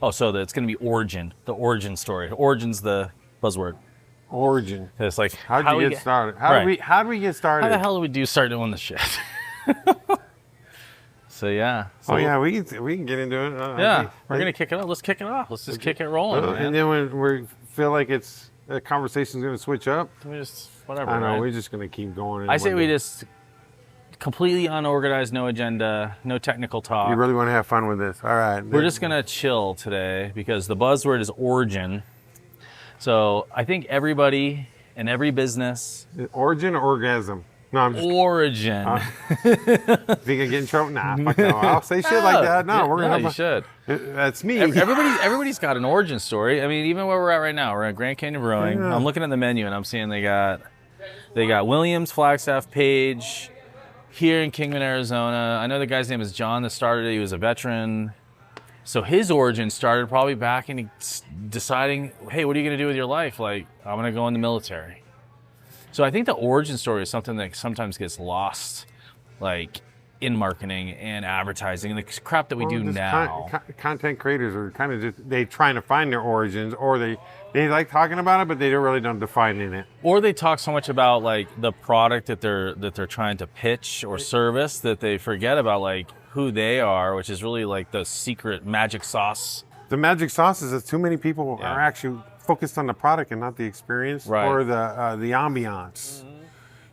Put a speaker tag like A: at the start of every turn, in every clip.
A: Oh, so it's going to be origin, the origin story. Origin's the buzzword.
B: Origin.
A: It's like
B: How'd you get started? How did we get started?
A: How the hell did we start doing this shit? So yeah. So,
B: we can get into it.
A: We're gonna kick it off. Let's kick it off. Let's just kick it rolling.
B: And then when we feel like the conversation's gonna switch up,
A: we just whatever.
B: I know
A: right?
B: we're just gonna keep going.
A: I say we just completely unorganized, no agenda, no technical talk.
B: You really want to have fun with this? All right.
A: We're just gonna chill today because the buzzword is origin. So I think everybody in every business.
B: Origin or orgasm? No, I'm just
A: origin.
B: Think I get in trouble? Nah, fuck no. I'll say shit like that. No, we're gonna.
A: You should.
B: That's me.
A: Everybody's got an origin story. I mean, even where we're at right now, we're at Grand Canyon Brewing.
B: Yeah.
A: I'm looking at the menu and I'm seeing they got Williams, Flagstaff, Page, here in Kingman, Arizona. I know the guy's name is John that started it. He was a veteran. So his origin started probably back in deciding, hey, what are you going to do with your life? Like, I'm going to go in the military. So I think the origin story is something that sometimes gets lost, like in marketing and advertising and the crap that we do now.
B: Content creators are kind of just, they trying to find their origins, or they like talking about it, but they really don't define in it.
A: Or they talk so much about like the product that they're trying to pitch or service that they forget about like who they are, which is really like the secret magic sauce.
B: The magic sauce is that too many people are actually focused on the product and not the experience or the ambiance. Mm-hmm.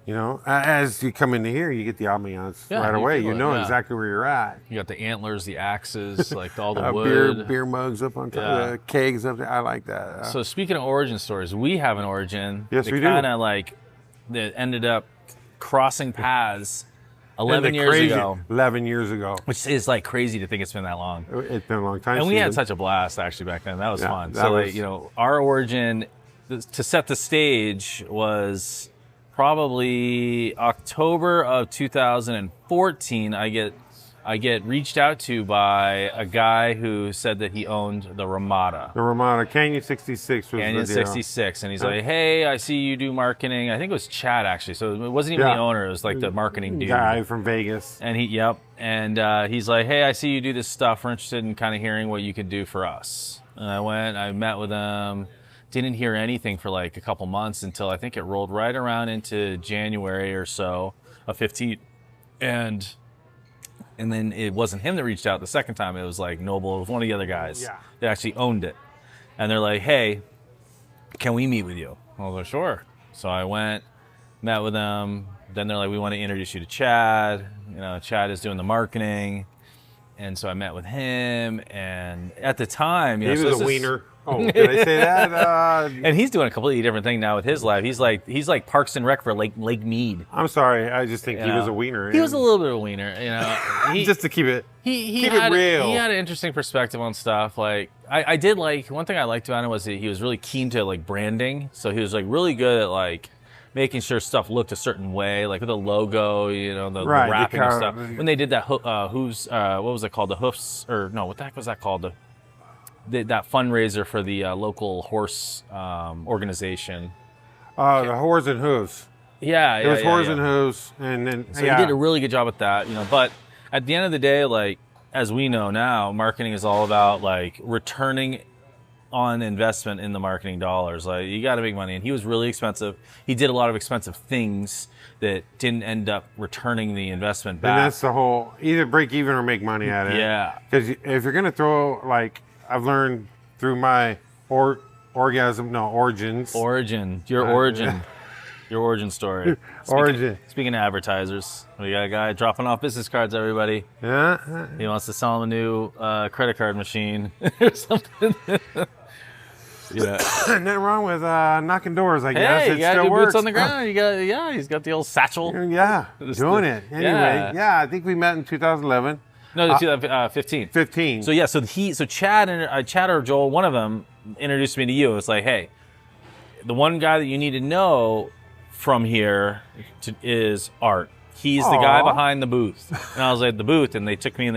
B: You know, as you come into here, you get the ambiance right away. You know exactly where you're at.
A: You got the antlers, the axes, like all the wood.
B: Beer mugs up on top, the kegs up there. I like that.
A: So speaking of origin stories, we have an origin.
B: Yes, we do.
A: Kind of like that ended up crossing paths 11 years ago.
B: 11 years ago.
A: Which is like crazy to think it's been that long.
B: It's been a long time.
A: And we had such a blast actually back then. That was fun. So like, you know, our origin to set the stage was probably October of 2014. I get reached out to by a guy who said that he owned the Ramada.
B: The Ramada, Canyon 66 was
A: Canyon 66. And he's like, hey, I see you do marketing. I think it was Chad, actually. So it wasn't even the owner. It was like the marketing dude.
B: Guy from Vegas.
A: And he's like, hey, I see you do this stuff. We're interested in kind of hearing what you could do for us. And I met with him. Didn't hear anything for like a couple months until I think it rolled right around into January or so of 15. And then it wasn't him that reached out the second time. It was like Noble, it was one of the other guys that actually owned it. And they're like, hey, can we meet with you? I was like, sure. So I went, met with them. Then they're like, we want to introduce you to Chad. You know, Chad is doing the marketing. And so I met with him. And at the time,
B: he was a wiener. Oh, did I say that?
A: And he's doing a completely different thing now with his life. He's like Parks and Rec for Lake Mead.
B: I'm sorry, I just think he was a wiener.
A: He was a little bit of a wiener, you know.
B: Just to keep it
A: keep it real. He had an interesting perspective on stuff. Like I did like one thing I liked about him was that he was really keen to like branding. So he was like really good at like making sure stuff looked a certain way, like with the logo, you know, the wrapping and stuff. When they did that, what was it called? The Hoofs, or no, what the heck was that called? That fundraiser for the local horse organization.
B: The Horse and Hooves.
A: Yeah,
B: it was Horse and Hooves, and then
A: so he did a really good job with that, you know. But at the end of the day, like as we know now, marketing is all about like returning on investment in the marketing dollars. Like you got to make money, and he was really expensive. He did a lot of expensive things that didn't end up returning the investment back.
B: And that's the whole either break even or make money at it.
A: Yeah,
B: because if you're gonna throw like. I've learned through my origin, your origin story.
A: Speaking of advertisers, we got a guy dropping off business cards, everybody.
B: Yeah.
A: He wants to sell them a new credit card machine or something.
B: Yeah. Nothing wrong with knocking doors, I guess.
A: Hey,
B: it
A: you got
B: still
A: your
B: works.
A: boots on the ground. He's got the old satchel.
B: Yeah, doing it. Anyway, I think we met in 2011.
A: No, 2015.
B: 15.
A: So yeah, so Chad or Joel, one of them introduced me to you. It's like, hey, the one guy that you need to know from here is Art. He's the guy behind the booth. And I was like, the booth, and they took me and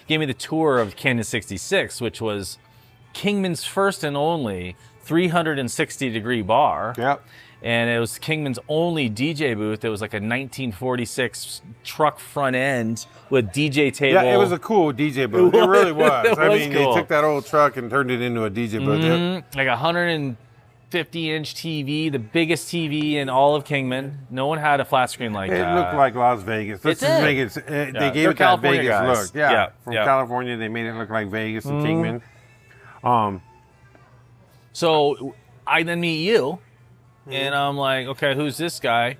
A: gave me the tour of Canyon 66, which was Kingman's first and only 360-degree bar.
B: Yep.
A: And it was Kingman's only DJ booth. It was like a 1946 truck front end with DJ table.
B: Yeah, it was a cool DJ booth. It really was.
A: It was
B: They
A: cool.
B: took that old truck and turned it into a DJ booth.
A: Like a 150-inch TV, the biggest TV in all of Kingman. No one had a flat screen like that.
B: It looked like Las Vegas. Let's just make it. They gave it that
A: California
B: Vegas
A: guys.
B: look. Yeah, from California, they made it look like Vegas and Kingman.
A: So I then meet you. And I'm like, okay, who's this guy?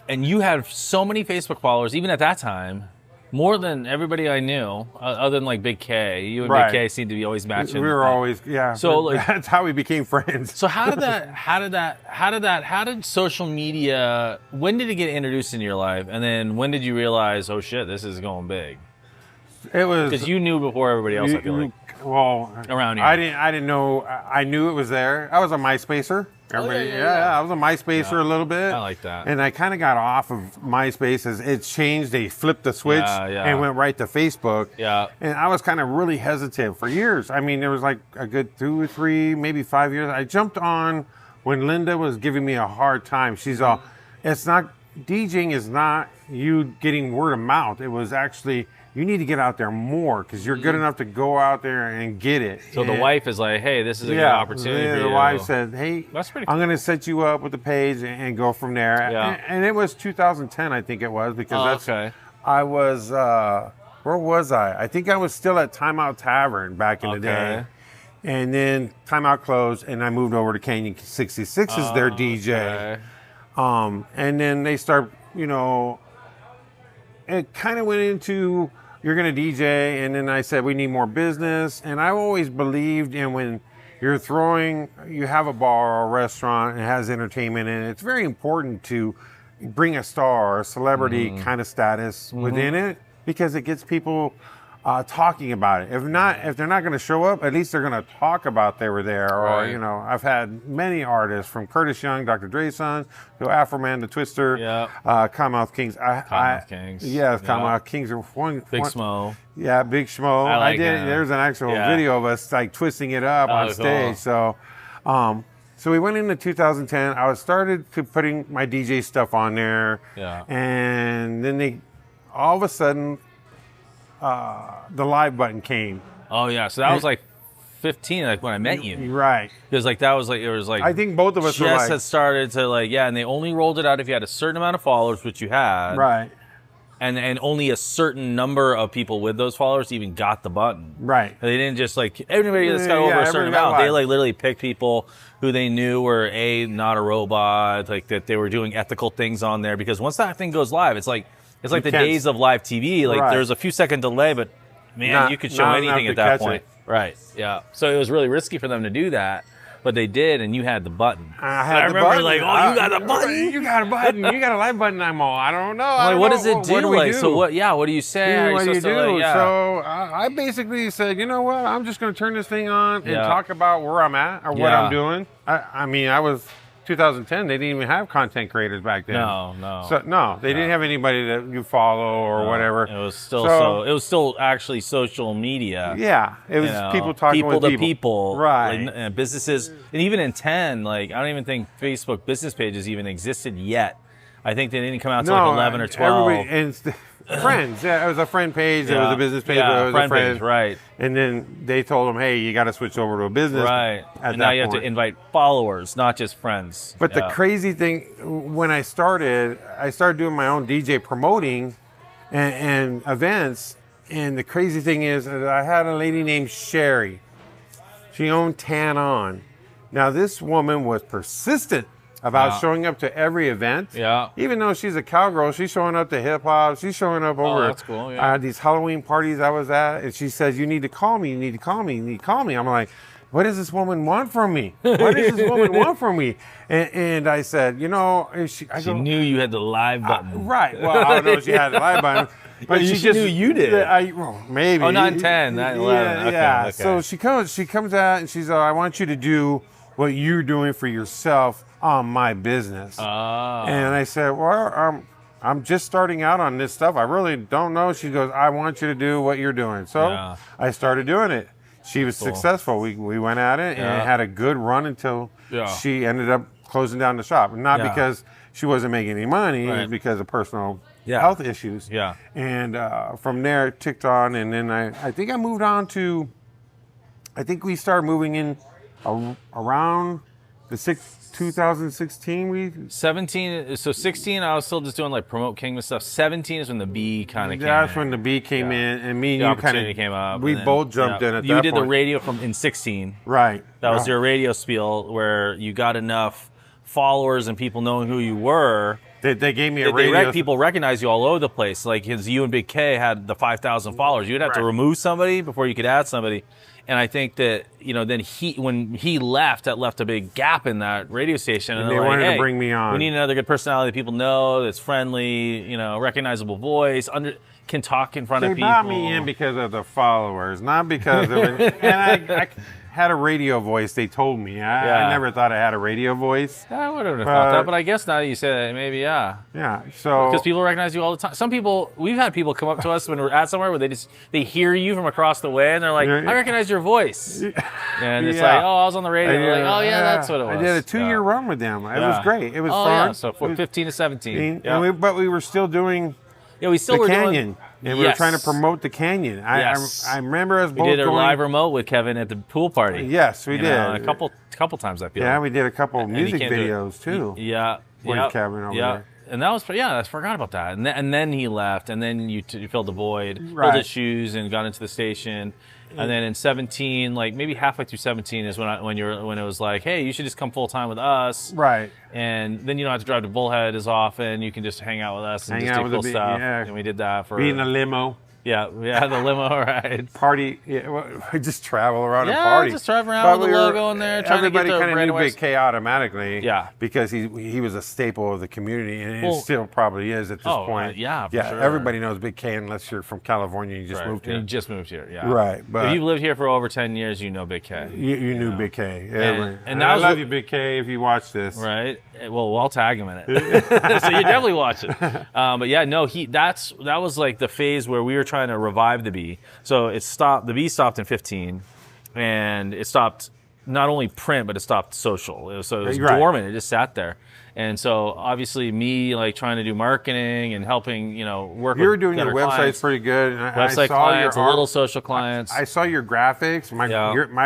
A: And you had so many Facebook followers, even at that time, more than everybody I knew, other than like Big K. You and Big K seemed to be always matching.
B: We were always, So like, that's how we became friends.
A: So how did social media? When did it get introduced into your life? And then when did you realize, oh shit, this is going big?
B: It was
A: because you knew before everybody else. I feel like.
B: Well,
A: around here,
B: I didn't know. I knew it was there. I was a MySpacer. I was a MySpacer a little bit.
A: I like that.
B: And I kind of got off of MySpace as it changed. They flipped the switch and went right to Facebook.
A: Yeah.
B: And I was kind of really hesitant for years. I mean, there was like a good 2 or 3, maybe 5 years. I jumped on when Linda was giving me a hard time. She's all, it's not, DJing is not you getting word of mouth. It was actually, you need to get out there more because you're good enough to go out there and get it.
A: So the wife is like, hey, this is a good opportunity for you.
B: The wife said, hey,
A: that's pretty cool.
B: I'm going to set you up with the page and go from there.
A: Yeah.
B: And it was 2010, I think it was, because I was, where was I? I think I was still at Timeout Tavern back in the day. And then Timeout closed and I moved over to Canyon 66 as their DJ. And then they start, you know, it kind of went into, you're going to DJ, and then I said, we need more business. And I always believed in when you're you have a bar or a restaurant, and it has entertainment, and it's very important to bring a star or a celebrity kind of status within it, because it gets people talking about it. If they're not going to show up, at least they're going to talk about they were there. Or, you know, I've had many artists from Curtis Young, Dr. Dre's son, to Afroman, the Twister, Cottonmouth Kings.
A: Cottonmouth Kings.
B: Yes, Cottonmouth Kings are one.
A: Big Smo.
B: Yeah, Big Smo.
A: I like
B: There's an actual video of us like twisting it up on stage.
A: Cool.
B: So we went into 2010. I started to putting my DJ stuff on there.
A: Yeah.
B: And then all of a sudden, the live button came.
A: Oh yeah, so that was like 15, like when I met you.
B: Right.
A: Because like that was like, it was like,
B: I think both of us were like,
A: had started to like, and they only rolled it out if you had a certain amount of followers, which you had.
B: Right.
A: And only a certain number of people with those followers even got the button.
B: Right.
A: They didn't just like, everybody that's got over a certain amount. They like literally picked people who they knew were not a robot, like that they were doing ethical things on there. Because once that thing goes live, it's like the days of live TV. Like there's a few second delay, but man, you could show anything at that point. Right. Yeah. So it was really risky for them to do that, but they did, and you had the button.
B: I
A: remember
B: button.
A: like, oh, you got the button.
B: You got a button. You got a live button. I'm all, I don't know.
A: Like, what does it do?
B: What do we do?
A: So what? Yeah. What do you say?
B: What do you do? So I basically said, you know what? I'm just going to turn this thing on and talk about where I'm at or what I'm doing. I mean, I was 2010. They didn't even have content creators back then.
A: No.
B: So they didn't have anybody that you follow or whatever.
A: It was still it was still actually social media.
B: Yeah, it was people talking with
A: people.
B: Right.
A: Like, businesses, and even in 10, like I don't even think Facebook business pages even existed yet. I think they didn't come out until like 11 or 12.
B: Friends. Yeah, it was a friend page. It was a business page. It was a friend
A: page, right.
B: And then they told them, hey, you got to switch over to a business.
A: Right. And now you have to invite followers, not just friends.
B: But the crazy thing, when I started doing my own DJ promoting and events. And the crazy thing is that I had a lady named Sherry. She owned Tan On. Now, this woman was persistent about showing up to every event. Yeah. Even though she's a cowgirl, she's showing up to hip hop. She's showing up over
A: that's cool, yeah.
B: These Halloween parties I was at. And she says, you need to call me. You need to call me. You need to call me. I'm like, what does this woman want from me? What does this woman want from me? And I said, you know, she
A: knew you had the live button.
B: Right. Well, I don't know if she had the live button. But
A: she just knew you did.
B: Maybe.
A: Oh, not 10, not 11.
B: Yeah.
A: Okay.
B: So she comes out and she's I want you to do what you're doing for yourself on my business. And I said, well, I'm just starting out on this stuff. I really don't know. She goes, I want you to do what you're doing. So I started doing it. she was successful. We went at it and had a good run until she ended up closing down the shop. Not because she wasn't making any money, it was because of personal health issues.
A: Yeah.
B: And from there, it ticked on. And then I think I moved on to, I think we started moving in around the 2016.
A: 17. So 16, I was still just doing like promote Kingman stuff. 17 is when the B kind of came.
B: That's when the B came in, and me and you kind of
A: came up.
B: We both jumped in at that point.
A: You did the radio in 16.
B: Right.
A: That was your radio spiel where you got enough followers and people knowing who you were.
B: They gave me a radio.
A: People recognize you all over the place. Like you and Big K had the 5,000 followers. You'd have to remove somebody before you could add somebody. And I think that, then when he left, that left a big gap in that radio station.
B: And they wanted to bring me on.
A: We need another good personality that people know, that's friendly, recognizable voice, can talk in front of people.
B: They brought me in because of the followers, not because of it. And I had a radio voice, they told me. I never thought I had a radio voice.
A: I would have thought that, but I guess now that you say that, maybe,
B: Yeah, so...
A: Because people recognize you all the time. Some people, we've had people come up to us when we're at somewhere where they hear you from across the way, and they're like, I recognize your voice. And it's like, I was on the radio. And they're like, that's what it was.
B: I did a 2-year run with them. It was great. It was fun.
A: Yeah. So from 15 to 17.
B: But we were still doing
A: we still were
B: Canyon.
A: Doing,
B: and we were trying to promote the Canyon. I remember us both
A: We did a
B: going,
A: live remote with Kevin at the pool party.
B: Yes, we did.
A: A couple times, I feel.
B: Yeah, we did a couple of music videos, too. With Kevin over there.
A: And that was, I forgot about that. And then he left, and then you filled the void, filled his shoes, and got into the station. And then in 17, like maybe halfway through 17 is when it was like, hey, you should just come full time with us.
B: Right.
A: And then you don't have to drive to Bullhead as often. You can just hang out with us and just do cool stuff. Yeah. And we did that for...
B: Be in a limo.
A: Yeah, the limo ride.
B: Party, we just travel around and party.
A: Yeah, just drive around with the logo in there, trying to get the
B: everybody kind of knew Big K automatically.
A: Yeah.
B: Because he was a staple of the community, and he still probably is at this point.
A: Yeah, for sure.
B: Everybody knows Big K unless you're from California and you just moved here.
A: You just moved here, yeah.
B: Right. But
A: if you've lived here for over 10 years, you know Big K.
B: You knew Big K.
A: And
B: I love you, Big K, if you watch this.
A: Right. Well, I'll tag him in it. So you definitely watch it. But that was like the phase where we were trying to revive the B. So it stopped. The B stopped in 15, and it stopped not only print, but it stopped social. It was dormant. It just sat there. And so obviously me like trying to do marketing and helping, work.
B: You were doing your websites pretty good.
A: Website clients, a little social clients.
B: I saw your graphics. My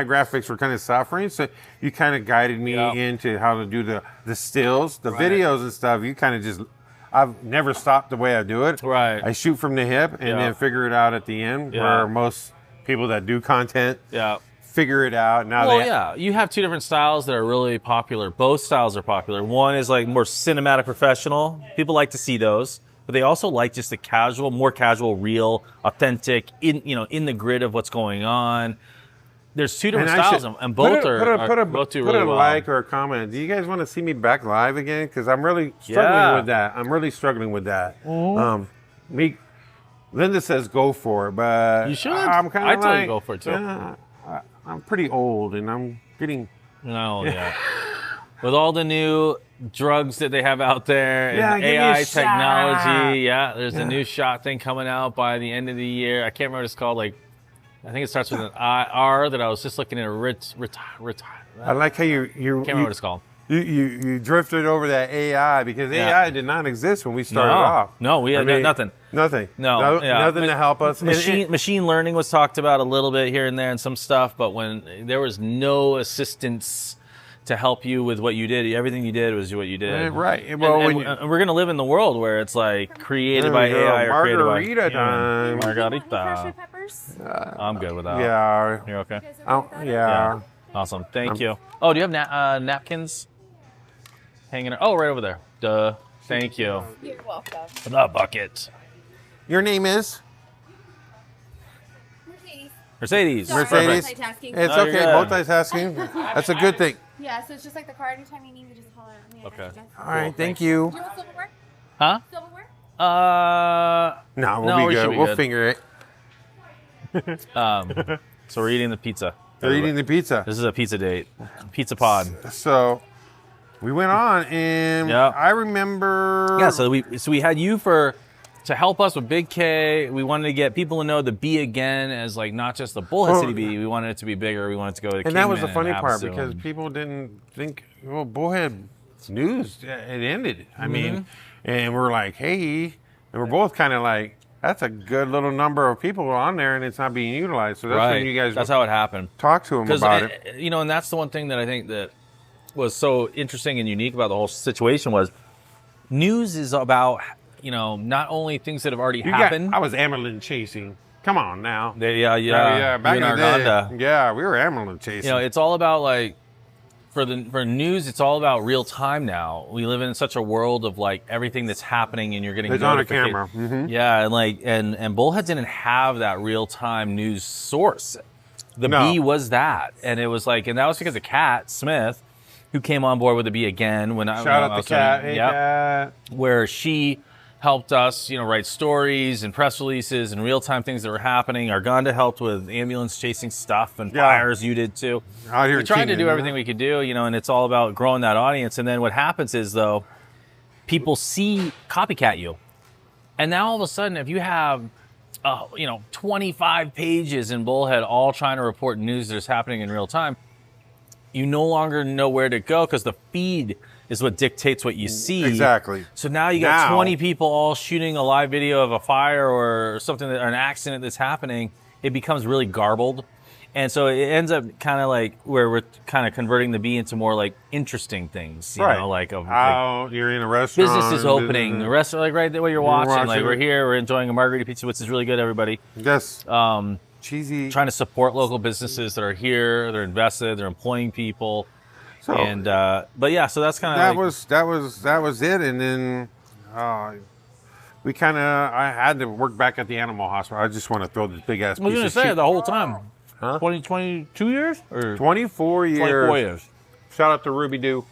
B: graphics were kind of suffering, so you kind of guided me into how to do the stills, the videos and stuff. You kind of just. I've never stopped the way I do it.
A: Right.
B: I shoot from the hip and then figure it out at the end. Where most people that do content figure it out. Now
A: you have two different styles that are really popular. Both styles are popular. One is like more cinematic professional. People like to see those, but they also like just the more casual, real, authentic, in the grid of what's going on. There's two different styles, and both do really well.
B: Put a like or a comment. Do you guys want to see me back live again? Because I'm really struggling with that. Mm-hmm. Linda says go for it, but
A: you should.
B: I'm kind of
A: tell you go for it too.
B: I'm pretty old, and I'm getting.
A: You're not old yet. With all the new drugs that they have out there and AI technology, there's a new shot thing coming out by the end of the year. I can't remember what it's called. I think it starts with an R that I was just looking at
B: I like how you
A: can't remember what it's called.
B: You drifted over that AI because AI did not exist when we started off.
A: No, we had nothing.
B: Nothing.
A: No,
B: nothing to help us.
A: Machine learning was talked about a little bit here and there and some stuff, but when there was no assistance to help you with what you did, everything you did was what you did.
B: Right.
A: Well, and we're going to live in the world where it's like created by AI or created by
B: Margarita time.
A: Margarita. I'm good with that.
B: Yeah.
A: You're okay?
B: Yeah.
A: Awesome. Thank you. Oh, do you have napkins hanging? Oh, right over there. Duh. Thank you.
C: You're welcome.
A: The bucket.
B: Your name is?
A: Mercedes.
C: Multitasking.
B: It's okay. Multitasking. That's a good thing.
C: Yeah, so it's just like the car. Anytime you need, you just call it.
A: Okay.
B: All right. Thank you.
C: Do you want silverware?
A: Huh?
C: Silverware?
B: No, we'll be good. We'll finger it.
A: So we're eating the pizza.
B: They're eating the pizza.
A: This is a pizza date. Pizza pod.
B: So we went on, and I remember.
A: Yeah. So we had you for to help us with Big K, we wanted to get people to know the B again as like not just the Bullhead City B. We wanted it to be bigger. We wanted it to go to
B: And that was the funny part because people didn't think, well, Bullhead News, it ended. I mean, and we're like, hey, and we're both kind of like, that's a good little number of people on there and it's not being utilized. So that's when you guys
A: that's how it happened.
B: Talk to them about it.
A: You know, and that's the one thing that I think that was so interesting and unique about the whole situation was news is about, you know, not only things that have already happened.
B: I was ambulance chasing. Come on now.
A: Yeah.
B: Back in the
A: Argonda.
B: day, yeah, we were ambulance chasing.
A: You know, it's all about like, for news, it's all about real time now. We live in such a world of like everything that's happening and you're getting
B: it's on a camera.
A: Yeah, and like and Bullhead didn't have that real time news source. The B was that, and it was like, and that was because of Kat Smith, who came on board with the B again when
B: Shout out to Kat. Hey, Kat.
A: Where she helped us, you know, write stories and press releases and real-time things that were happening. Argonda helped with ambulance chasing stuff and fires. You did too. We tried to do everything we could do, you know, and it's all about growing that audience. And then what happens is, though, people see copycat you. And now all of a sudden, if you have, 25 pages in Bullhead all trying to report news that's happening in real time, you no longer know where to go because the feed is what dictates what you see.
B: Exactly.
A: So now you got 20 people all shooting a live video of a fire or something, or an accident that's happening. It becomes really garbled. And so it ends up kind of like where we're kind of converting the B into more like interesting things, you know, like
B: you're in a restaurant.
A: Business is opening. The restaurant, like right there where you're watching. Like we're here, we're enjoying a margarita pizza, which is really good, everybody.
B: Yes. Cheesy.
A: Trying to support local businesses that are here, they're invested, they're employing people. So, and but yeah, so that's kind of
B: that was it, and then I had to work back at the animal hospital. I just want to throw this big ass.
A: I was going to say the whole time, 22 years or
B: 24 years.
A: 24 years.
B: Shout out to Ruby Doo.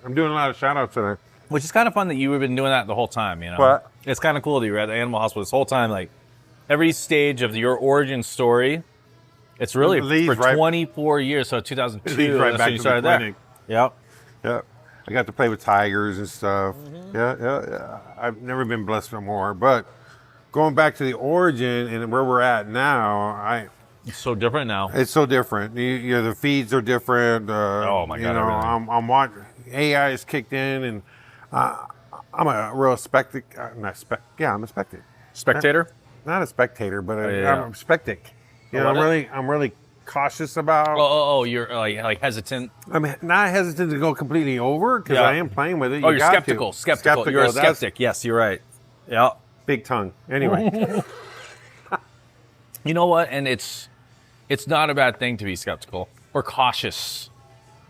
B: I'm doing a lot of shout outs today.
A: Which is kind of fun that you've been doing that the whole time. You know,
B: what?
A: It's kind of cool that you were at the animal hospital this whole time. Like every stage of your origin story, it's really for 24 years. So 2002,
B: right back
A: you
B: to
A: started
B: the clinic.
A: There. Yep.
B: I got to play with tigers and stuff. Yeah. I've never been blessed with more. But going back to the origin and where we're at now,
A: it's so different now.
B: It's so different. The feeds are different.
A: Oh my God!
B: I'm watching. AI is kicked in, and I'm a real I'm a
A: spectator.
B: Not a spectator, but I'm a spectic. I'm really cautious about.
A: You're like hesitant.
B: I'm not hesitant to go completely over because I am playing with it.
A: You're skeptical. Skeptical. You're a skeptic. Yes, you're right. Yeah.
B: Big tongue. Anyway.
A: You know what? And it's not a bad thing to be skeptical or cautious.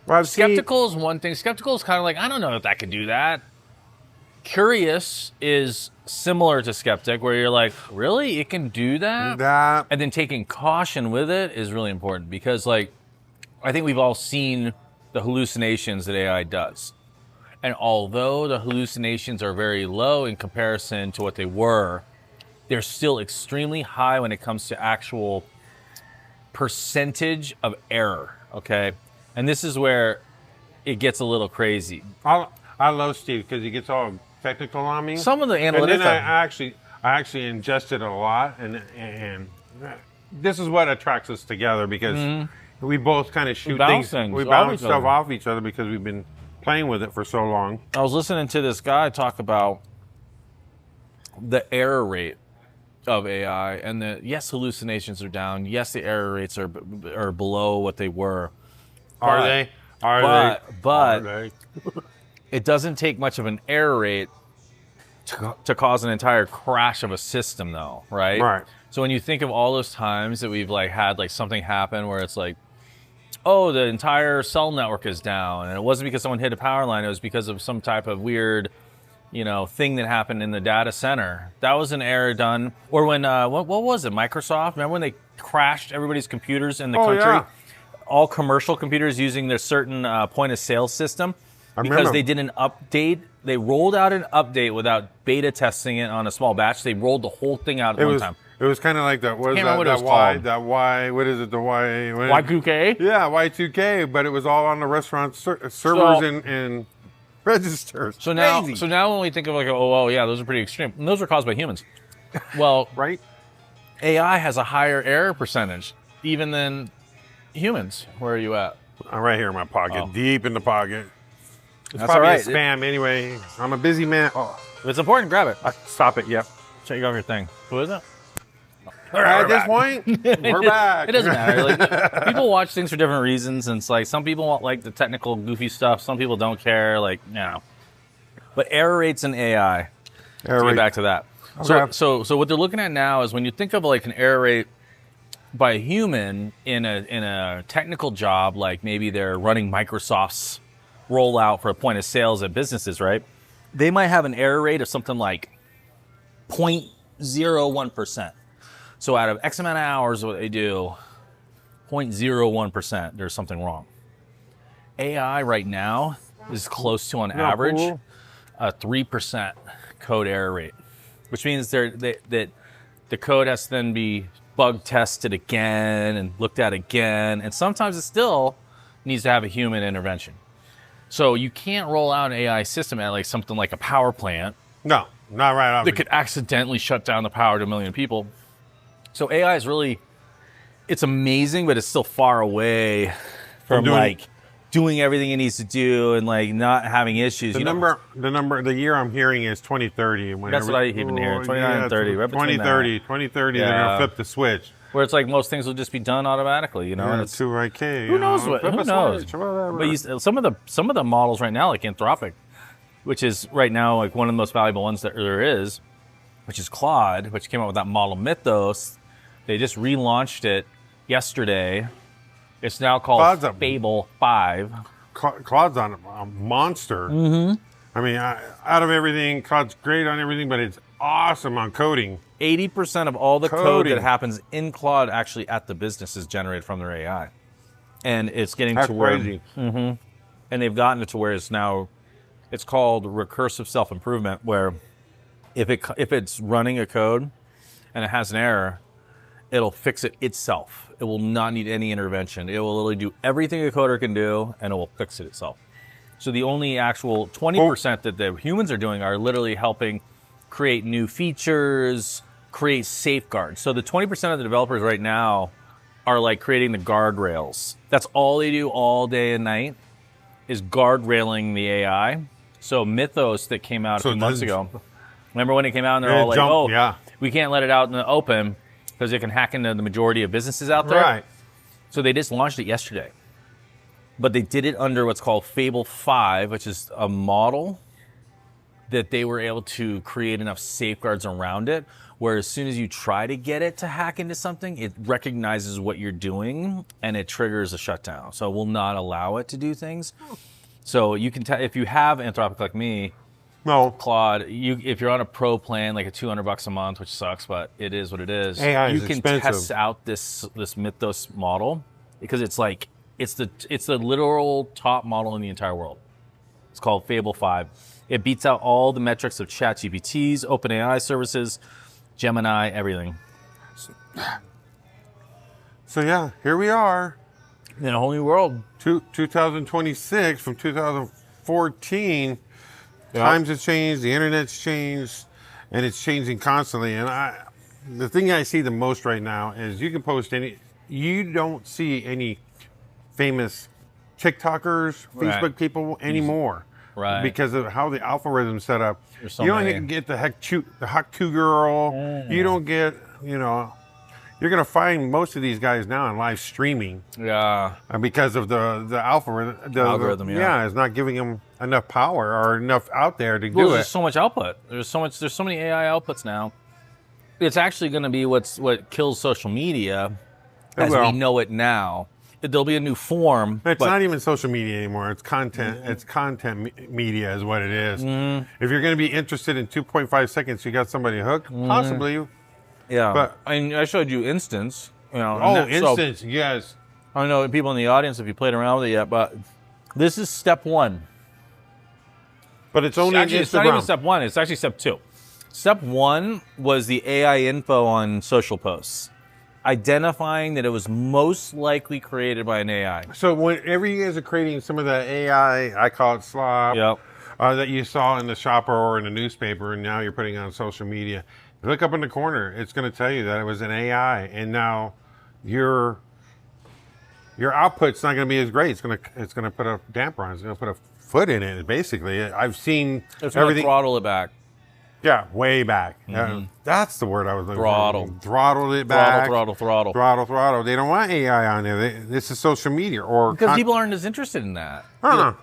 B: Well,
A: skeptical is one thing. Skeptical is kind of like, I don't know if that could do that. Curious is similar to skeptic, where you're like, really? It can do that? And then taking caution with it is really important because, like, I think we've all seen the hallucinations that AI does. And although the hallucinations are very low in comparison to what they were, they're still extremely high when it comes to actual percentage of error, okay? And this is where it gets a little crazy.
B: I love Steve because he gets all technical on me.
A: Some of the analytics.
B: And then I actually ingested a lot, and this is what attracts us together because we both kind of shoot things. We bounce stuff off each other because we've been playing with it for so long.
A: I was listening to this guy talk about the error rate of AI, and yes, hallucinations are down. Yes, the error rates are below what they were.
B: Are they?
A: But it doesn't take much of an error rate to cause an entire crash of a system, though, right?
B: Right.
A: So when you think of all those times that we've had something happen where it's like, oh, the entire cell network is down, and it wasn't because someone hit a power line; it was because of some type of weird, thing that happened in the data center. That was an error done. Or when what was it? Microsoft. Remember when they crashed everybody's computers in the country?
B: Yeah.
A: All commercial computers using their certain point of sale system because they did an update. They rolled out an update without beta testing it on a small batch. They rolled the whole thing out at one time.
B: It was kind of like that. What is that? What is it? The Y.
A: Y2K?
B: Yeah, Y2K. But it was all on the restaurant servers in registers.
A: So
B: Crazy.
A: now when we think of like, oh yeah, those are pretty extreme. And those are caused by humans. Well,
B: right?
A: AI has a higher error percentage even than humans. Where are you at?
B: I'm right here in my pocket, deep in the pocket. It's
A: That's
B: probably
A: all right.
B: a spam anyway. I'm a busy man. Oh,
A: If it's important, grab it.
B: stop it. Yep.
A: Check off your thing. Who is it?
B: At this point, we're back.
A: It doesn't matter. Like, people watch things for different reasons, and it's like some people want like the technical, goofy stuff. Some people don't care. Like, no. But error rates in AI. Let's get back to that.
B: Okay.
A: So what they're looking at now is when you think of like an error rate by a human in a technical job, like maybe they're running Microsoft's rollout for a point of sales at businesses, right? They might have an error rate of something like 0.01%. So out of X amount of hours, what they do, 0.01%, there's something wrong. AI right now is close to, on average, a 3% code error rate, which means that the code has to then be bug tested again and looked at again, and sometimes it still needs to have a human intervention. So you can't roll out an AI system at like something like a power plant.
B: No, not right off.
A: That could accidentally shut down the power to 1 million people. So AI is really, it's amazing, but it's still far away from doing everything it needs to do and like not having issues.
B: The year I'm hearing is 2030.
A: That's what I keep hearing. 29 and 30. Right
B: 2030, they're going to flip the switch.
A: Where it's like most things will just be done automatically, you know.
B: Yeah,
A: and it's,
B: who
A: knows what? Who knows?
B: Switch,
A: but some of the models right now, like Anthropic, which is right now like one of the most valuable ones that there is, which is Claude, which came out with that model Mythos. They just relaunched it yesterday. It's now called Fable 5.
B: Claude's on a monster.
A: Mm-hmm.
B: I mean, out of everything, Claude's great on everything, but it's awesome on coding.
A: 80% of all the code that happens in Claude actually at the business is generated from their AI. And it's getting to where...
B: Crazy.
A: Mm-hmm. And they've gotten it to where it's now... It's called recursive self-improvement, where if it's running a code and it has an error, it'll fix it itself. It will not need any intervention. It will literally do everything a coder can do, and it will fix it itself. So the only actual 20% that the humans are doing are literally helping create new features, create safeguards. So the 20% of the developers right now are like creating the guardrails. That's all they do all day and night is guardrailing the AI. So Mythos that came out a few months ago, remember when it came out and they're all like, we can't let it out in the open because it can hack into the majority of businesses out there.
B: Right.
A: So they just launched it yesterday. But they did it under what's called Fable 5, which is a model that they were able to create enough safeguards around it, where as soon as you try to get it to hack into something, it recognizes what you're doing and it triggers a shutdown. So it will not allow it to do things. So you can if you have Anthropic like me, Claude, if you're on a pro plan, like a $200 a month, which sucks, but it is what it is.
B: AI
A: you
B: is
A: can
B: expensive.
A: Test out this Mythos model because it's like it's the literal top model in the entire world. It's called Fable 5. It beats out all the metrics of ChatGPT's, OpenAI services, Gemini, everything.
B: So yeah, here we are.
A: In a whole new world.
B: 2026 from 2014. Times have changed, the internet's changed, and it's changing constantly. And the thing I see the most right now is you can post you don't see any famous TikTokers, Facebook people anymore.
A: Right.
B: Because of how the algorithm's set up.
A: So
B: you don't get the Hak 2 girl. You don't get, you're going to find most of these guys now in live streaming.
A: Yeah.
B: Because of the algorithm.
A: Algorithm, yeah.
B: It's not giving them enough power or enough out there to do it.
A: There's so much output. There's so many AI outputs now. It's actually going to be what kills social media as we know it now. There'll be a new form.
B: It's not even social media anymore. It's content. It's content media is what it is. If you're going to be interested in 2.5 seconds, you got somebody hooked, possibly.
A: Yeah.
B: But
A: I showed you Instance.
B: Instance, yes.
A: I don't know people in the audience if you played around with it yet, but this is step 1.
B: But it's only
A: actually,
B: Instagram.
A: It's not even step 1. It's actually step 2. Step 1 was the AI info on social posts, identifying that it was most likely created by an AI.
B: So whenever you guys are creating some of that AI, I call it slop, that you saw in the shopper or in the newspaper, and now you're putting it on social media. You look up in the corner, it's going to tell you that it was an AI, and now your output's not going to be as great. It's going to put a damper on it. It's going to put a foot in it, basically. I've seen
A: it's going to throttle it back.
B: Yeah, way back. That's the word I was looking
A: for.
B: Throttled it back.
A: Throttle.
B: They don't want AI on there. This is social media, or
A: because people aren't as interested in that.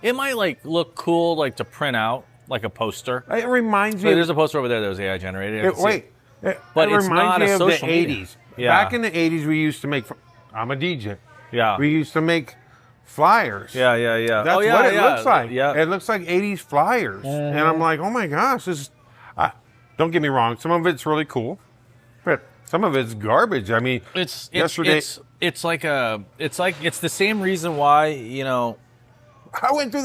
A: It might like look cool, like to print out, like a poster.
B: It reminds me.
A: There's a poster over there that was AI generated.
B: But it reminds me of the
A: '80s.
B: Yeah. Back in the '80s, we used to make. I'm a DJ.
A: Yeah.
B: We used to make flyers.
A: Yeah.
B: That's what it looks like.
A: Yeah.
B: It looks like '80s flyers, and I'm like, oh my gosh, this is. Don't get me wrong. Some of it's really cool, but some of it's garbage. I mean,
A: it's the same reason why, you know.
B: I went through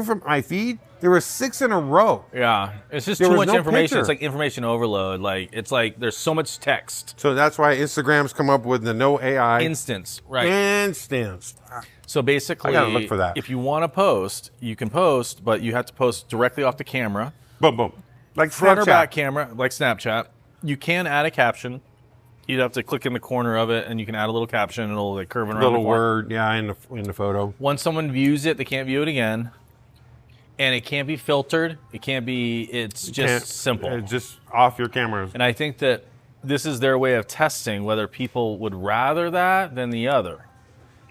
B: from my feed. There were 6 in a row.
A: Yeah, it's just too much information. Picture. It's like information overload. Like it's like there's so much text.
B: So that's why Instagram's come up with the no AI
A: instance, right?
B: Instance.
A: So basically,
B: I gotta look for that.
A: If you want to post, you can post, but you have to post directly off the camera.
B: Boom, boom. Like
A: front or back camera, like Snapchat. You can add a caption. You'd have to click in the corner of it, and you can add a little caption, and it'll like curve around.
B: A little word, in the photo.
A: Once someone views it, they can't view it again, and it can't be filtered. It can't be. It's just simple.
B: It's just off your cameras.
A: And I think that this is their way of testing whether people would rather that than the other.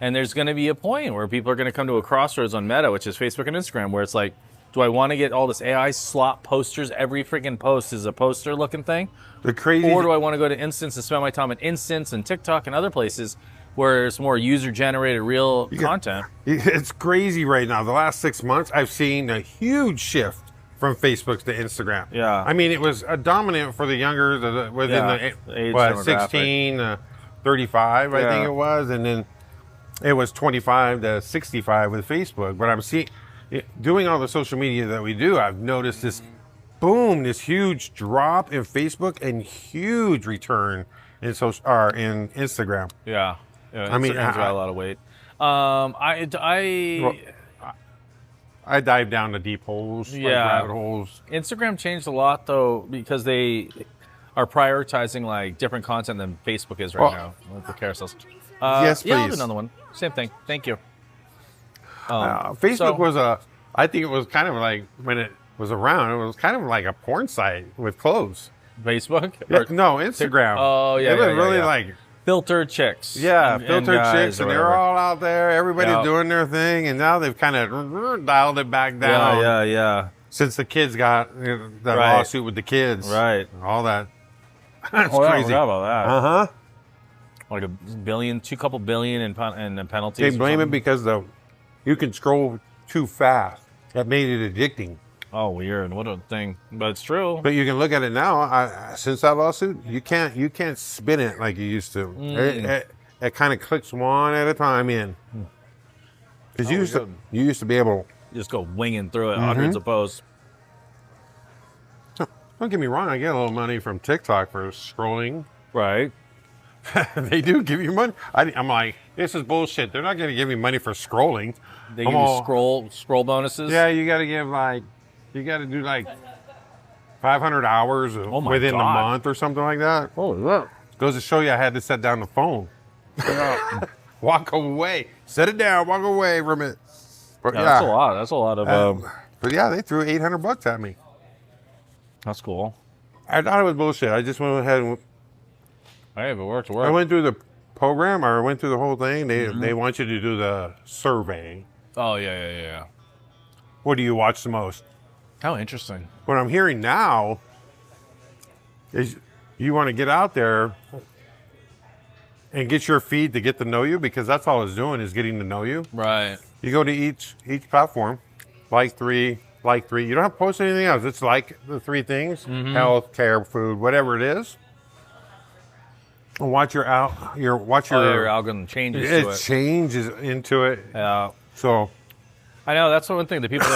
A: And there's going to be a point where people are going to come to a crossroads on Meta, which is Facebook and Instagram, where it's like, do I want to get all this AI slop posters? Every freaking post is a poster looking thing.
B: The crazy.
A: Or do I want to go to Instance and spend my time on Instance and TikTok and other places where it's more user-generated, real content?
B: It's crazy right now. The last 6 months, I've seen a huge shift from Facebook to Instagram.
A: Yeah.
B: I mean, it was a dominant for the younger, within the age 16 35, I think it was. And then it was 25 to 65 with Facebook. But I'm seeing... Doing all the social media that we do, I've noticed this huge drop in Facebook and huge return in in Instagram.
A: Yeah.
B: I mean,
A: Instagram's got a lot of weight.
B: I dive down the deep holes, like rabbit holes.
A: Instagram changed a lot though because they are prioritizing like different content than Facebook is right now, like the carousels.
B: Yes, please.
A: Yeah, I'll do another one. Same thing. Thank you.
B: Facebook I think it was kind of like, when it was around, it was kind of like a porn site with clothes.
A: Facebook?
B: No, Instagram.
A: Oh, yeah.
B: It was really like...
A: filtered chicks.
B: Filtered chicks, and they're all out there. Everybody's doing their thing, and now they've kind of dialed it back down.
A: Yeah.
B: Since the kids got that lawsuit with the kids.
A: Right.
B: All that. That's crazy.
A: I forgot about that.
B: Uh-huh.
A: Like a couple billion in penalties.
B: They blame it because you can scroll too fast. That made it addicting.
A: Oh, weird. What a thing. But it's true.
B: But you can look at it now. Since that lawsuit, you can't spin it like you used to. It kind of clicks one at a time in. Because you used to be able
A: to just go winging through it, hundreds of posts.
B: Don't get me wrong. I get a little money from TikTok for scrolling.
A: Right.
B: They do give you money. I'm like, this is bullshit. They're not going to give me money for scrolling.
A: They give you scroll bonuses?
B: Yeah, you got to do like 500 hours within the month or something like that.
A: Oh, yeah.
B: Goes to show you I had to set down the phone. Walk away. Set it down. Walk away from it. But
A: that's a lot. That's a lot of...
B: but yeah, they threw $800 at me.
A: That's cool.
B: I thought it was bullshit. I just went ahead and...
A: Hey, if it works,
B: I went through the program, or I went through the whole thing. They want you to do the survey.
A: Oh, yeah.
B: What do you watch the most?
A: How interesting.
B: What I'm hearing now is you want to get out there and get your feed to get to know you, because that's all it's doing is getting to know you.
A: Right.
B: You go to each platform, like three. You don't have to post anything else. It's like the 3 things: health, care, food, whatever it is. And watch your
A: algorithm changes to it.
B: It changes into it.
A: Yeah.
B: So
A: I know that's one thing that people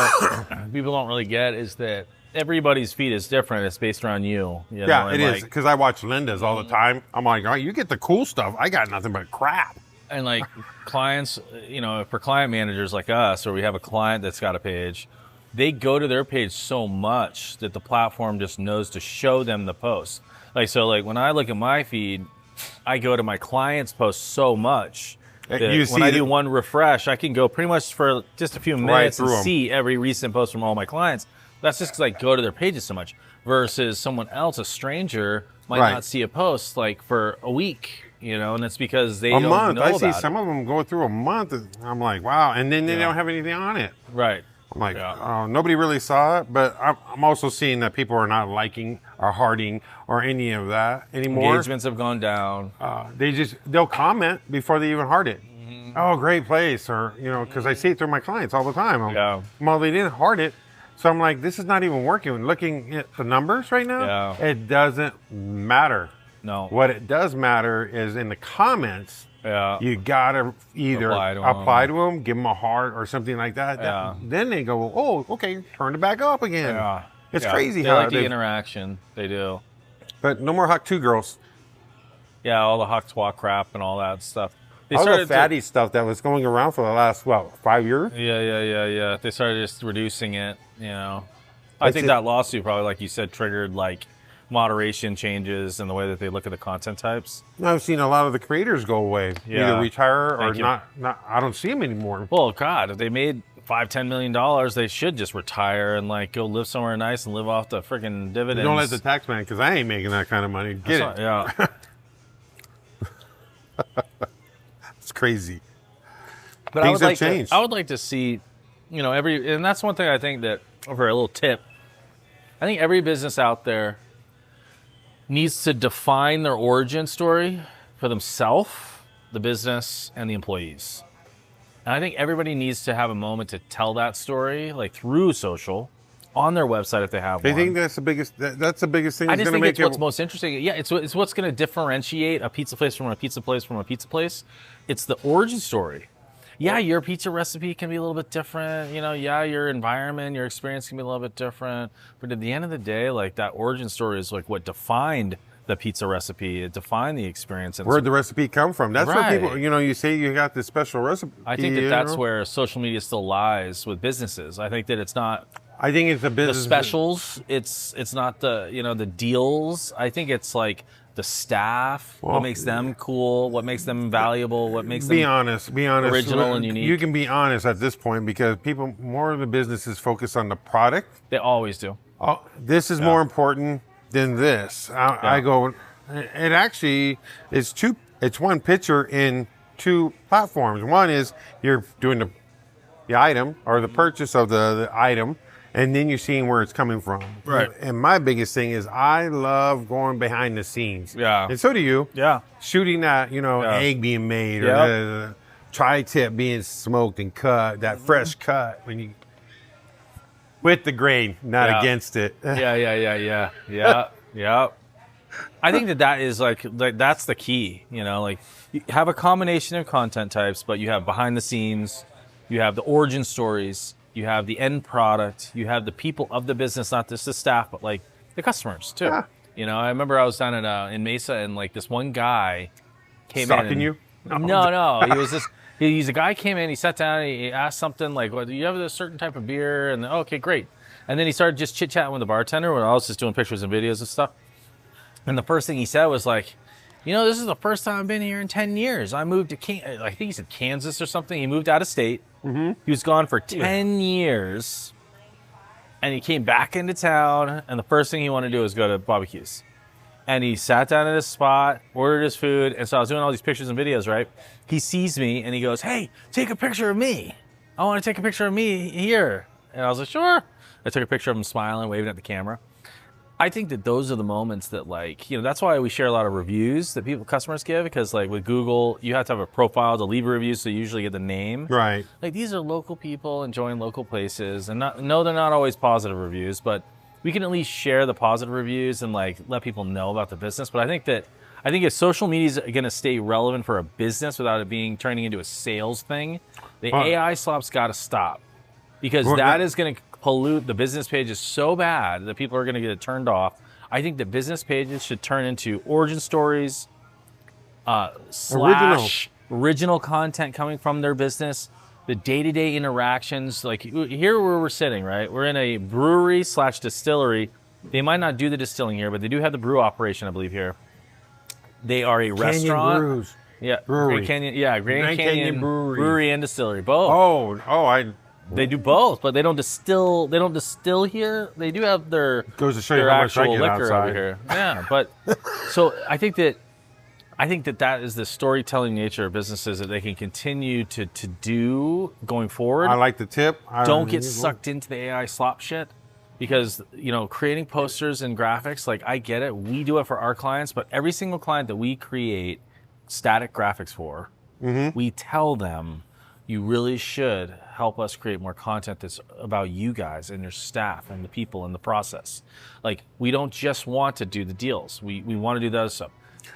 A: don't really get, is that everybody's feed is different. It's based around you.
B: Yeah, it is. Because I watch Linda's all the time. I'm like, all right, you get the cool stuff. I got nothing but crap.
A: And like clients, for client managers like us, or we have a client that's got a page, they go to their page so much that the platform just knows to show them the post. Like, so like when I look at my feed, I go to my clients' posts so much that when I do one refresh, I can go pretty much for just a few minutes and see every recent post from all my clients. That's just because I go to their pages so much. Versus someone else, a stranger, might not see a post like for a week, you know, and it's because they don't know about it.
B: I see some of them go through a month, and I'm like, wow, and then they don't have anything on it.
A: Right.
B: I'm like, oh, nobody really saw it, but I'm also seeing that people are not liking or hearting or any of that anymore.
A: Engagements have gone down.
B: They'll comment before they even heart it. Oh, great place, or, you know, because I see it through my clients all the time. Well, they didn't heart it. So I'm like, this is not even working. Looking at the numbers right now, it doesn't matter.
A: No.
B: What it does matter is in the comments, you got to either apply to them, give them a heart or something like that. Then they go, oh, okay, turn it back up again. It's crazy
A: they
B: how
A: like the interaction. They do.
B: But no more Hawk 2 girls.
A: Yeah, all the Hawk Twat crap and all that stuff.
B: All the fatty stuff that was going around for the last, 5 years?
A: Yeah. They started just reducing it, you know. I think that lawsuit probably, like you said, triggered, like, moderation changes in the way that they look at the content types.
B: I've seen a lot of the creators go away. Either retire or not. I don't see them anymore.
A: Well, God, if they made $5-10 million, they should just retire and, like, go live somewhere nice and live off the freaking dividends.
B: Don't let the tax man, because I ain't making that kind of money. Get it.
A: Yeah.
B: It's crazy.
A: But
B: Things have changed.
A: I would like to see, you know, and that's one thing I think that, for a little tip, I think every business out there needs to define their origin story for themselves, the business, and the employees. And I think everybody needs to have a moment to tell that story, like through social, on their website if they have one.
B: I think that's the biggest. That's the biggest thing.
A: I just think it's what's most interesting. Yeah, it's what's going to differentiate a pizza place from a pizza place from a pizza place. It's the origin story. Yeah, your pizza recipe can be a little bit different. You know, yeah, your environment, your experience can be a little bit different. But at the end of the day, like that origin story is like what defined the pizza recipe. It defined the experience.
B: Where'd the recipe come from? That's what people, you know, you say you got this special recipe.
A: I think that's where social media still lies with businesses. I think that it's not.
B: I think it's a business.
A: The specials. It's not the, you know, the deals. I think it's like the staff, what makes them cool, what makes them valuable, what makes them
B: be honest,
A: original and unique.
B: You can be honest at this point because more of the businesses focus on the product.
A: They always do.
B: Oh, this is more important than this. I go, it actually is it's one picture in two platforms. One is you're doing the item or the purchase of the item, and then you're seeing where it's coming from.
A: Right.
B: And my biggest thing is I love going behind the scenes.
A: Yeah.
B: And so do you.
A: Yeah.
B: Shooting that, you know, egg being made or the tri-tip being smoked and cut, that fresh cut when you with the grain, not against it.
A: Yeah. I think that is like that's the key, you know, like you have a combination of content types, but you have behind the scenes, you have the origin stories, you have the end product, you have the people of the business, not just the staff, but like the customers too. Yeah. You know, I remember I was down in Mesa and like this one guy came
B: Stalking
A: in.
B: you?
A: No. He was this. He's a guy came in. He sat down. And he asked something like, "Well, do you have a certain type of beer?" And okay, great. And then he started just chit chatting with the bartender. When I was just doing pictures and videos and stuff. And the first thing he said was like, "You know, this is the first time I've been here in 10 years. I moved to I think he said Kansas or something. He moved out of state. Mm-hmm. He was gone for 10 years, and he came back into town. And the first thing he wanted to do was go to barbecues." And he sat down at his spot, ordered his food, and so I was doing all these pictures and videos, right? He sees me, and he goes, "Hey, take a picture of me. I want to take a picture of me here." And I was like, "Sure." I took a picture of him smiling, waving at the camera. I think that those are the moments that, like, you know, that's why we share a lot of reviews that customers give, because, like, with Google, you have to have a profile to leave a review, so you usually get the name.
B: Right.
A: Like, these are local people enjoying local places, and no, they're not always positive reviews, but we can at least share the positive reviews and like let people know about the business. But I think if social media is going to stay relevant for a business without it turning into a sales thing, the AI slop's got to stop, because that is going to pollute the business pages so bad that people are going to get it turned off. I think the business pages should turn into origin stories, / original content coming from their business, the day-to-day interactions, like here where we're sitting, right? We're in a brewery / distillery. They might not do the distilling here, but they do have the brew operation, I believe, here. They are a restaurant.
B: Brews.
A: Yeah,
B: Brewery.
A: Grand Canyon Brewery and Distillery, both. They do both, but they don't distill. They don't distill here. They do have their
B: goes to show you how much I get
A: liquor
B: outside.
A: over here. Yeah, but so I think that is the storytelling nature of businesses that they can continue to do going forward.
B: I like the tip.
A: Don't get sucked into the AI slop shit, because creating posters and graphics, like I get it, we do it for our clients, but every single client that we create static graphics for, we tell them, you really should help us create more content that's about you guys and your staff and the people and the process. Like, we don't just want to do the deals. We want to do the other stuff.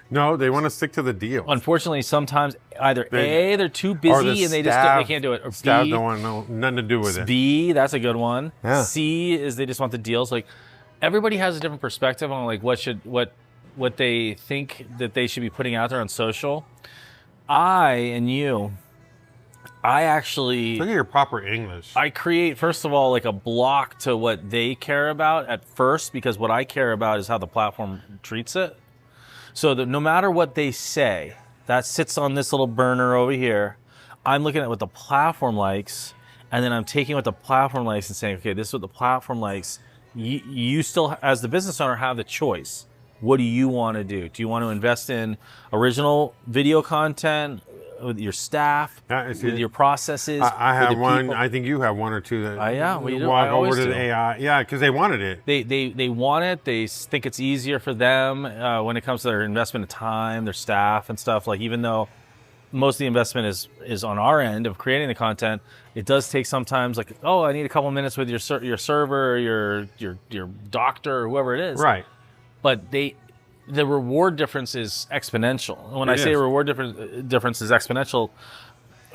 B: No, they want to stick to the deal.
A: Unfortunately, sometimes either A, they're too busy and they can't do it, or
B: staff
A: B,
B: don't want nothing to do with it.
A: B, that's a good one.
B: Yeah.
A: C is they just want the deals. Like, everybody has a different perspective on like what they think that they should be putting out there on social. I actually
B: look at your proper English.
A: I create, first of all, like a block to what they care about at first, because what I care about is how the platform treats it. So that no matter what they say, that sits on this little burner over here. I'm looking at what the platform likes, and then I'm taking what the platform likes and saying, okay, this is what the platform likes. You still, as the business owner, have the choice. What do you want to do? Do you want to invest in original video content with your staff, with your processes?
B: I have one. People? I think you have one or two that walk over to the AI. Yeah, because they wanted it.
A: They want it. They think it's easier for them when it comes to their investment of time, their staff and stuff. Like, even though most of the investment is on our end of creating the content, it does take sometimes, like, oh, I need a couple minutes with your server, or your doctor, or whoever it is.
B: Right.
A: But the reward difference is exponential. When I say reward difference is exponential,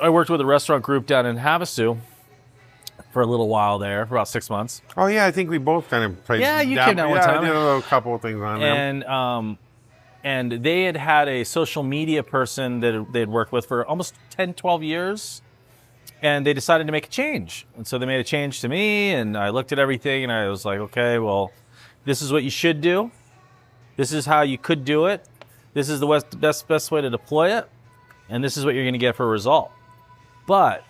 A: I worked with a restaurant group down in Havasu for a little while there, for about 6 months.
B: Oh yeah, I think we both kind of played.
A: Yeah, you came down one time.
B: I did a couple of things on them.
A: And they had a social media person that they'd worked with for almost 10, 12 years. And they decided to make a change. And so they made a change to me, and I looked at everything, and I was like, okay, well, this is what you should do. This is how you could do it. This is the best way to deploy it. And this is what you're going to get for a result. But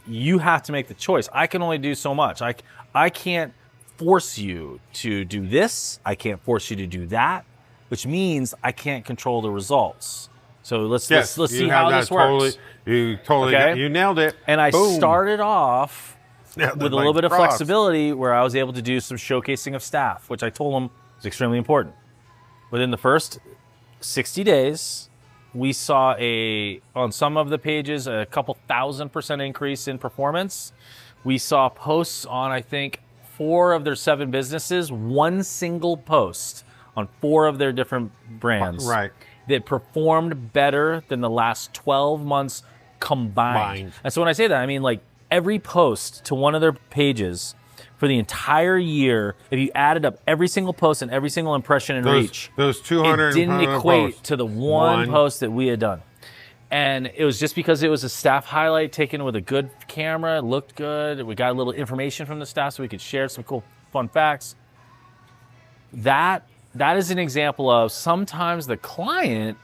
A: you have to make the choice. I can only do so much. I can't force you to do this. I can't force you to do that, which means I can't control the results. So let's see how this works.
B: You nailed it.
A: And I started off with a little bit of flexibility, where I was able to do some showcasing of staff, which I told them was extremely important. Within the first 60 days, we saw on some of the pages, a couple 1,000% increase in performance. We saw posts on, I think, 4 of their 7 businesses, one single post on 4 of their different brands.
B: Right.
A: That performed better than the last 12 months combined. And so when I say that, I mean, like, every post to one of their pages for the entire year, if you added up every single post and every single impression and reach,
B: those 200
A: it didn't equate to the one post that we had done. And it was just because it was a staff highlight taken with a good camera. It looked good. We got a little information from the staff so we could share some cool, fun facts. That is an example of sometimes the client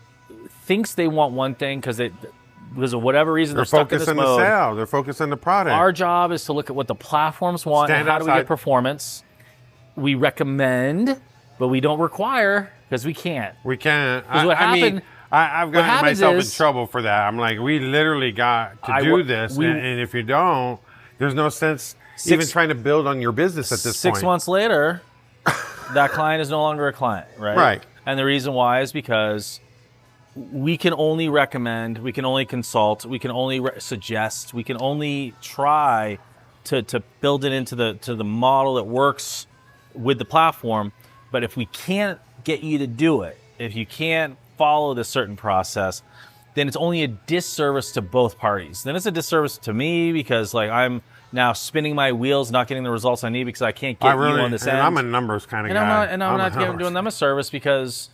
A: thinks they want one thing because of whatever reason they're stuck in this mode.
B: They're focused on the sale. They're focused on the product.
A: Our job is to look at what the platforms want and how do we get performance. We recommend, but we don't require, because we can't.
B: We can't.
A: I've
B: gotten myself in trouble for that. I'm like, we literally got to do this, and if you don't, there's no sense even trying to build on your business at this point.
A: 6 months later, that client is no longer a client, right?
B: Right.
A: And the reason why is because we can only recommend, we can only consult, we can only suggest, we can only try to build it into the model that works with the platform. But if we can't get you to do it, if you can't follow this certain process, then it's only a disservice to both parties. Then it's a disservice to me, because like I'm now spinning my wheels, not getting the results I need because I can't get you on this end.
B: I'm a numbers kind of guy.
A: I'm not doing them a service, because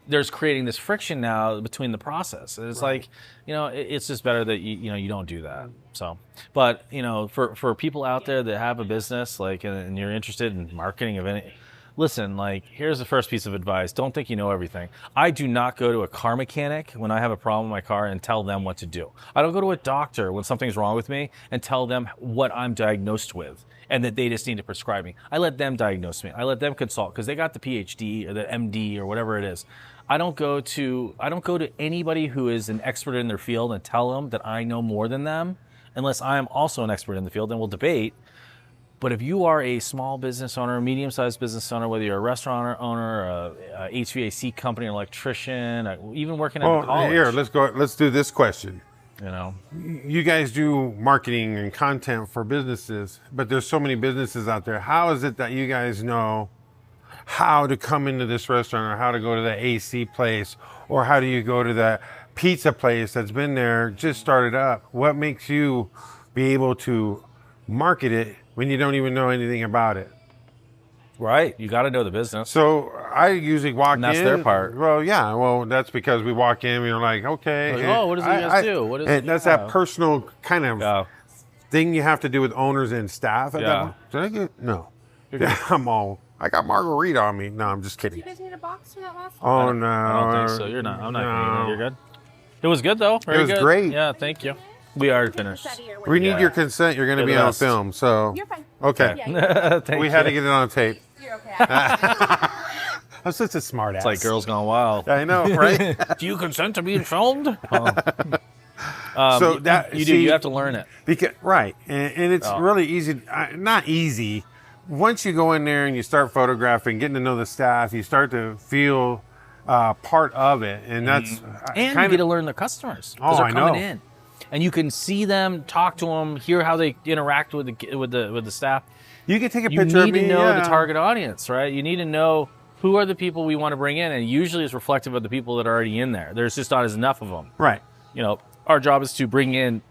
A: there's creating this friction now between the process. It's like, it's just better that you don't do that. So, but for people out there that have a business, like, and you're interested in marketing of any, listen, like, here's the first piece of advice. Don't think you know everything. I do not go to a car mechanic when I have a problem with my car and tell them what to do. I don't go to a doctor when something's wrong with me and tell them what I'm diagnosed with and that they just need to prescribe me. I let them diagnose me. I let them consult because they got the PhD or the MD or whatever it is. I don't go to anybody who is an expert in their field and tell them that I know more than them unless I am also an expert in the field, and we'll debate. But if you are a small business owner, a medium-sized business owner, whether you're a restaurant owner, a HVAC company, an electrician, even working at a college.
B: Here, let's do this question.
A: You
B: guys do marketing and content for businesses, but there's so many businesses out there. How is it that you guys know how to come into this restaurant, or how to go to the AC place, or how do you go to that pizza place that's been there, just started up? What makes you be able to market it when you don't even know anything about it?
A: Right. You got to know the business.
B: So I usually walk in.
A: That's their part.
B: Well, yeah. Well, that's because we walk in and we're like, okay.
A: Like, what does you guys do? What is
B: and that's that personal kind of thing you have to do with owners and staff. Did I get? No. I got margarita on me. No, I'm just kidding.
C: Do you guys need a box for that last
B: one? Oh, no.
A: I don't think so. You're not. I'm not going to. You're good. It was good, though. Very
B: good. It was great.
A: Yeah, thank you. We are finished.
B: We need your consent. You're going to be on film, so.
C: You're fine.
B: Okay.
C: Yeah,
B: we had to get it on tape.
C: you're okay.
B: I'm such a smart ass.
A: It's like Girls Gone Wild.
B: I know, right?
A: Do you consent to being filmed?
B: So that
A: you have to learn it.
B: Right, and it's really easy. Not easy. Once you go in there and you start photographing, getting to know the staff, you start to feel part of it, and that's
A: and you get to learn the customers because they're coming in, and you can see them, talk to them, hear how they interact with the staff.
B: You can take a picture of me.
A: You need to know the target audience, right? You need to know who are the people we want to bring in, and usually it's reflective of the people that are already in there. There's just not as enough of them.
B: Right.
A: Our job is to bring in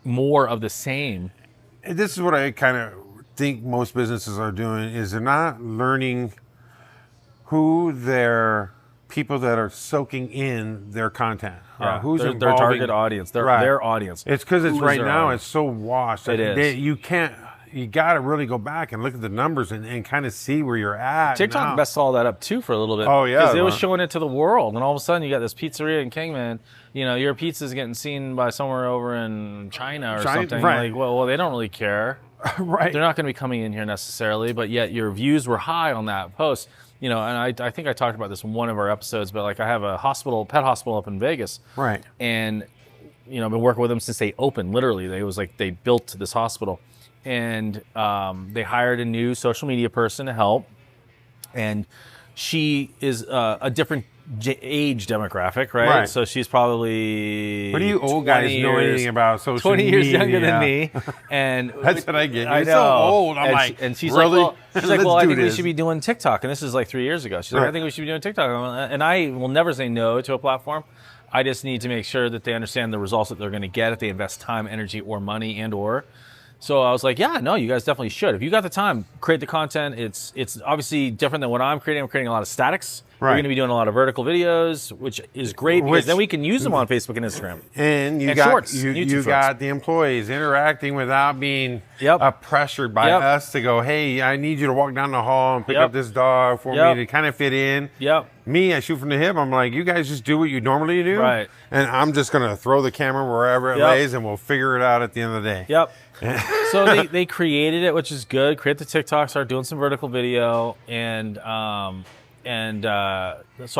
A: more of the same.
B: And this is what I kind of think most businesses are doing, is they're not learning who their people that are soaking in their content. Who's
A: their target audience, their audience.
B: It's because it's right now audience? It's so washed.
A: It is.
B: You got to really go back and look at the numbers and kind of see where you're at.
A: TikTok messed all that up too for a little bit.
B: Oh, yeah.
A: Because it was showing it to the world. And all of a sudden you got this pizzeria in Kingman. Your pizza's getting seen by somewhere over in China or something.
B: Right.
A: Like, well, they don't really care.
B: Right.
A: They're not going to be coming in here necessarily, but yet your views were high on that post. And I think I talked about this in one of our episodes, but like I have a pet hospital up in Vegas.
B: Right.
A: And, I've been working with them since they opened, literally. They built this hospital. And they hired a new social media person to help, and she is a different age demographic, right? So she's probably.
B: What do you old guys know anything about social media?
A: 20 years younger than me, and
B: that's what I get. You're
A: I know.
B: So old. I'm
A: and she's
B: really?
A: like, well, I think we should be doing TikTok, and this is like 3 years ago. She's like, I think we should be doing TikTok, and I will never say no to a platform. I just need to make sure that they understand the results that they're going to get if they invest time, energy, or money, and/or. So I was like, yeah, no, you guys definitely should. If you got the time, create the content. It's obviously different than what I'm creating. I'm creating a lot of statics. Right. We're going to be doing a lot of vertical videos, which is great because then we can use them on Facebook and Instagram.
B: And you got the employees interacting without being pressured by us to go, hey, I need you to walk down the hall and pick up this dog for me to kind of fit in. Me, I shoot from the hip. I'm like, you guys just do what you normally do.
A: Right.
B: And I'm just going to throw the camera wherever it lays, and we'll figure it out at the end of the day.
A: So they created it, which is good. Create the TikTok, start doing some vertical video, and so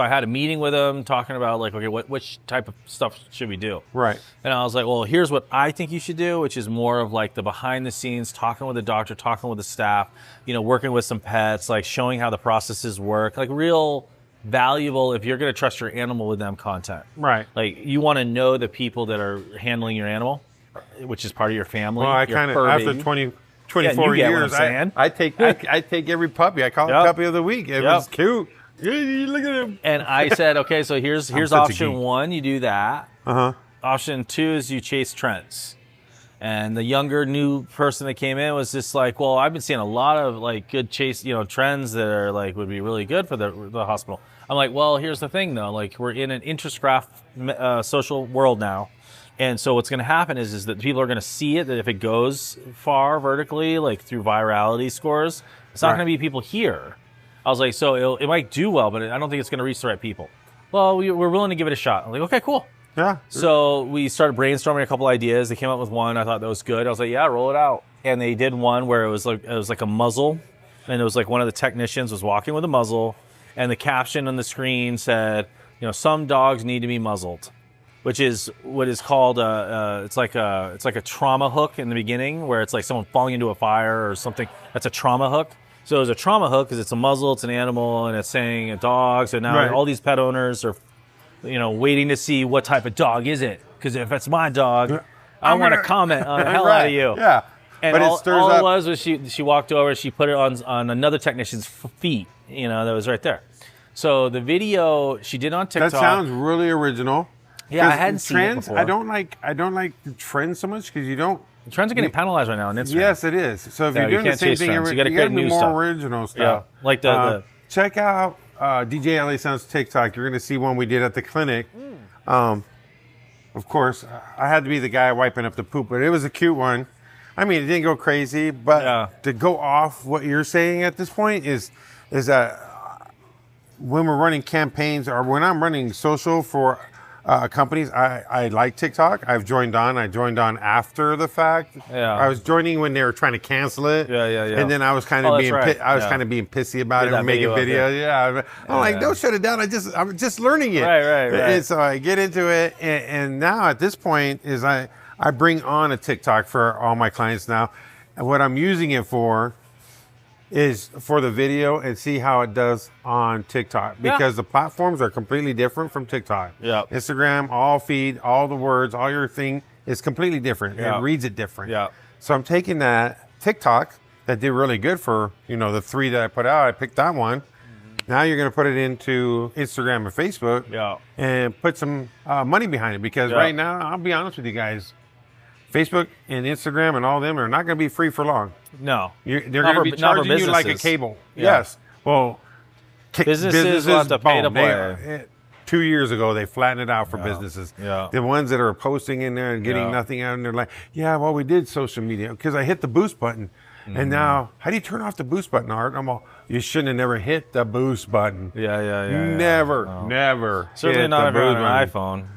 A: I had a meeting with them talking about like, okay, which type of stuff should we do?
B: Right.
A: And I was like, well, here's what I think you should do, which is more of like the behind the scenes, talking with the doctor, talking with the staff, working with some pets, like showing how the processes work, like real valuable if you're going to trust your animal with them content.
B: Right.
A: Like you want to know the people that are handling your animal, which is part of your family.
B: Well, I kind of, after 24 years, I take every puppy. I call it puppy of the week. It was cute. Look at him.
A: And I said, okay, so here's option one. You do that. Option two is you chase trends. And the younger new person that came in was just like, well, I've been seeing a lot of like good trends that are like would be really good for the hospital. I'm like, well, here's the thing though, like we're in an interest graph social world now. And so what's going to happen is that people are going to see it, that if it goes far vertically, like through virality scores, it's not going to be people here. I was like, so it might do well, but I don't think it's going to reach the right people. Well, we're willing to give it a shot. I'm like, okay, cool.
B: Yeah.
A: So we started brainstorming a couple ideas. They came up with one. I thought that was good. I was like, yeah, roll it out. And they did one where it was like a muzzle, and it was like one of the technicians was walking with a muzzle, and the caption on the screen said, some dogs need to be muzzled, which is what is called it's like a trauma hook in the beginning, where it's like someone falling into a fire or something. That's a trauma hook. So it was a trauma hook because it's a muzzle, it's an animal, and it's saying a dog. So now all these pet owners are, waiting to see what type of dog is it. Because if it's my dog, I want to comment on the hell out of you.
B: Yeah.
A: And
B: but
A: all it was she walked over, she put it on another technician's feet, that was right there. So the video she did on TikTok.
B: That sounds really original.
A: Yeah, I hadn't seen it before.
B: I don't like the trends so much because you don't.
A: The trends are getting penalized right now on Instagram.
B: Yes, it is. So if you're doing the same thing, you got to be more original stuff.
A: Yeah, like
B: check out DJ LA Sound's TikTok. You're going to see one we did at the clinic. Of course, I had to be the guy wiping up the poop, but it was a cute one. I mean, it didn't go crazy, but to go off what you're saying at this point is that when we're running campaigns or when I'm running social for companies, I like TikTok. I joined on after the fact.
A: Yeah.
B: I was joining when they were trying to cancel it.
A: Yeah.
B: And then I was kind of being pissy about it and making videos. Yeah. I'm like, don't shut it down. I'm just learning it.
A: Right.
B: And so I get into it, and now at this point is I bring on a TikTok for all my clients now. And what I'm using it for is for the video and see how it does on TikTok, because the platforms are completely different from TikTok.
A: Yeah.
B: Instagram, all feed, all the words, all your thing is completely different.
A: Yeah.
B: It reads it different.
A: Yeah.
B: So I'm taking that TikTok that did really good for, the 3 that I put out. I picked that one. Mm-hmm. Now you're going to put it into Instagram and Facebook and put some money behind it, because right now, I'll be honest with you guys, Facebook and Instagram and all of them are not going to be free for long.
A: No.
B: They're going to be charging you like a cable. Yeah. Yes. Well,
A: businesses will have to pay to play.
B: 2 years ago, they flattened it out for businesses.
A: Yeah.
B: The ones that are posting in there and getting nothing out, and they're like, well, we did social media because I hit the boost button. Mm-hmm. And now, how do you turn off the boost button, Art? I'm all, you shouldn't have never hit the boost button.
A: Yeah.
B: Never.
A: Certainly not if you're on an iPhone.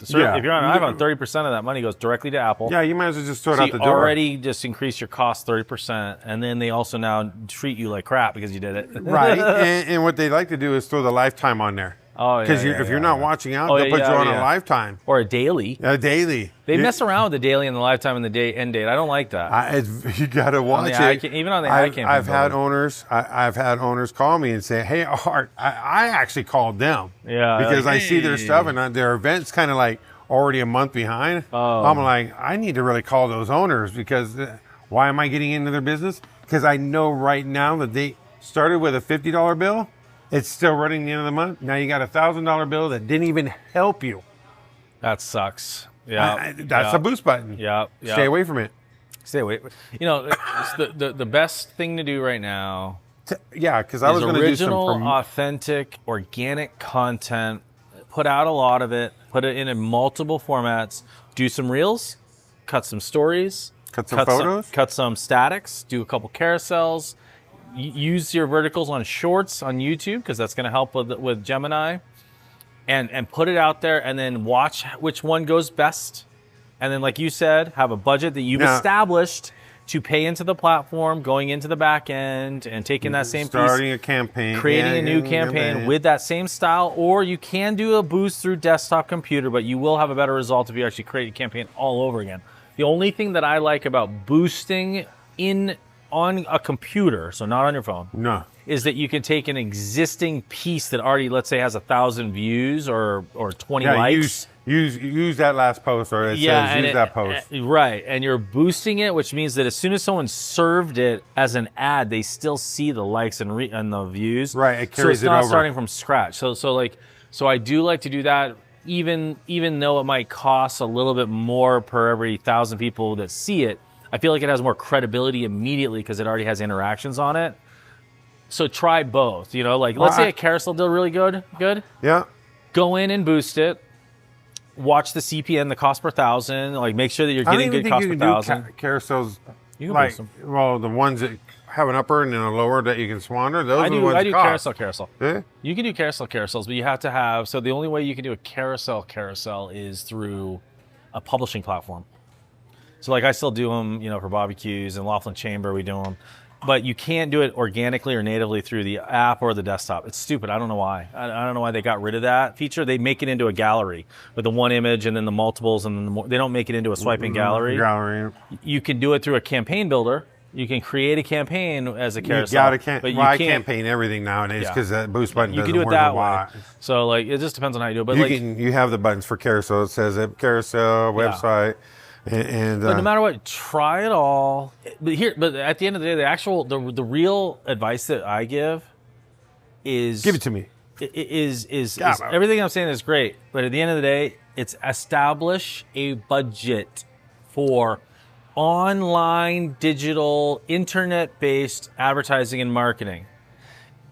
A: If you're on an iPhone, 30% of that money goes directly to Apple.
B: Yeah, you might as well just throw it out the door.
A: You already just increase your cost 30%, and then they also now treat you like crap because you did it.
B: Right, and what they like to do is throw the lifetime on there.
A: Oh, yeah.
B: Because if you're not watching out, they'll put you on a lifetime.
A: Or a daily.
B: A daily.
A: They mess around with the daily and the lifetime and the end date. I don't like that.
B: You got to watch it.
A: Even on the iCampaign.
B: I've had owners call me and say, hey, Art, I actually called them.
A: Yeah.
B: Because I see their stuff and their event's kind of like already a month behind.
A: Oh.
B: I'm like, I need to really call those owners, because why am I getting into their business? Because I know right now that they started with a $50 bill. It's still running the end of the month. Now you got a $1,000 bill that didn't even help you.
A: That sucks. Yeah,
B: that's a boost button.
A: Yeah.
B: Stay away from it.
A: Stay away. It's the best thing to do right now.
B: Because I was going to do some
A: original, authentic, organic content. Put out a lot of it. Put it in multiple formats. Do some reels. Cut some stories.
B: Cut some photos.
A: Cut some statics. Do a couple carousels. Use your verticals on shorts on YouTube, because that's going to help with Gemini, and put it out there, and then watch which one goes best. And then, like you said, have a budget that you've established to pay into the platform, going into the back end, and taking that same
B: starting a campaign,
A: creating a new campaign with that same style. Or you can do a boost through desktop computer, but you will have a better result if you actually create a campaign all over again. The only thing that I like about boosting on a computer, so not on your phone, is that you can take an existing piece that already, let's say, has 1,000 views or 20 likes.
B: Use that last post, or it says use that post.
A: Right, and you're boosting it, which means that as soon as someone served it as an ad, they still see the likes and the views.
B: Right, it carries it over.
A: So it's not starting from scratch. So I do like to do that. even though it might cost a little bit more per every 1,000 people that see it, I feel like it has more credibility immediately because it already has interactions on it. So try both, you know, like let's say a carousel did really good.
B: Yeah.
A: Go in and boost it. Watch the CPM, the cost per thousand, like make sure that you're getting good cost per thousand.
B: Carousels,
A: you can
B: like,
A: boost them.
B: well, the ones that have an upper and then a lower that you can swander, those are the ones
A: I do
B: cost.
A: carousel.
B: Yeah?
A: You can do carousels, but you have to have, so the only way you can do a carousel is through a publishing platform. So like I still do them, you know, for barbecues and Laughlin Chamber, we do them. But you can't do it organically or natively through the app or the desktop. It's stupid. I don't know why. I don't know why they got rid of that feature. They make it into a gallery with the one image and then the multiples and then the more. They don't make it into a swiping gallery. You can do it through a campaign builder. You can create a campaign as a carousel.
B: I campaign everything nowadays because that boost button doesn't work.
A: You can do it that way. So like it just depends on how you do it. But
B: you have the buttons for carousel. It says carousel website. And
A: but no matter what, try it all. But at the end of the day, the real advice that I give is
B: give it to me.
A: Is everything I'm saying is great, but at the end of the day, it's establish a budget for online, digital, internet-based advertising and marketing.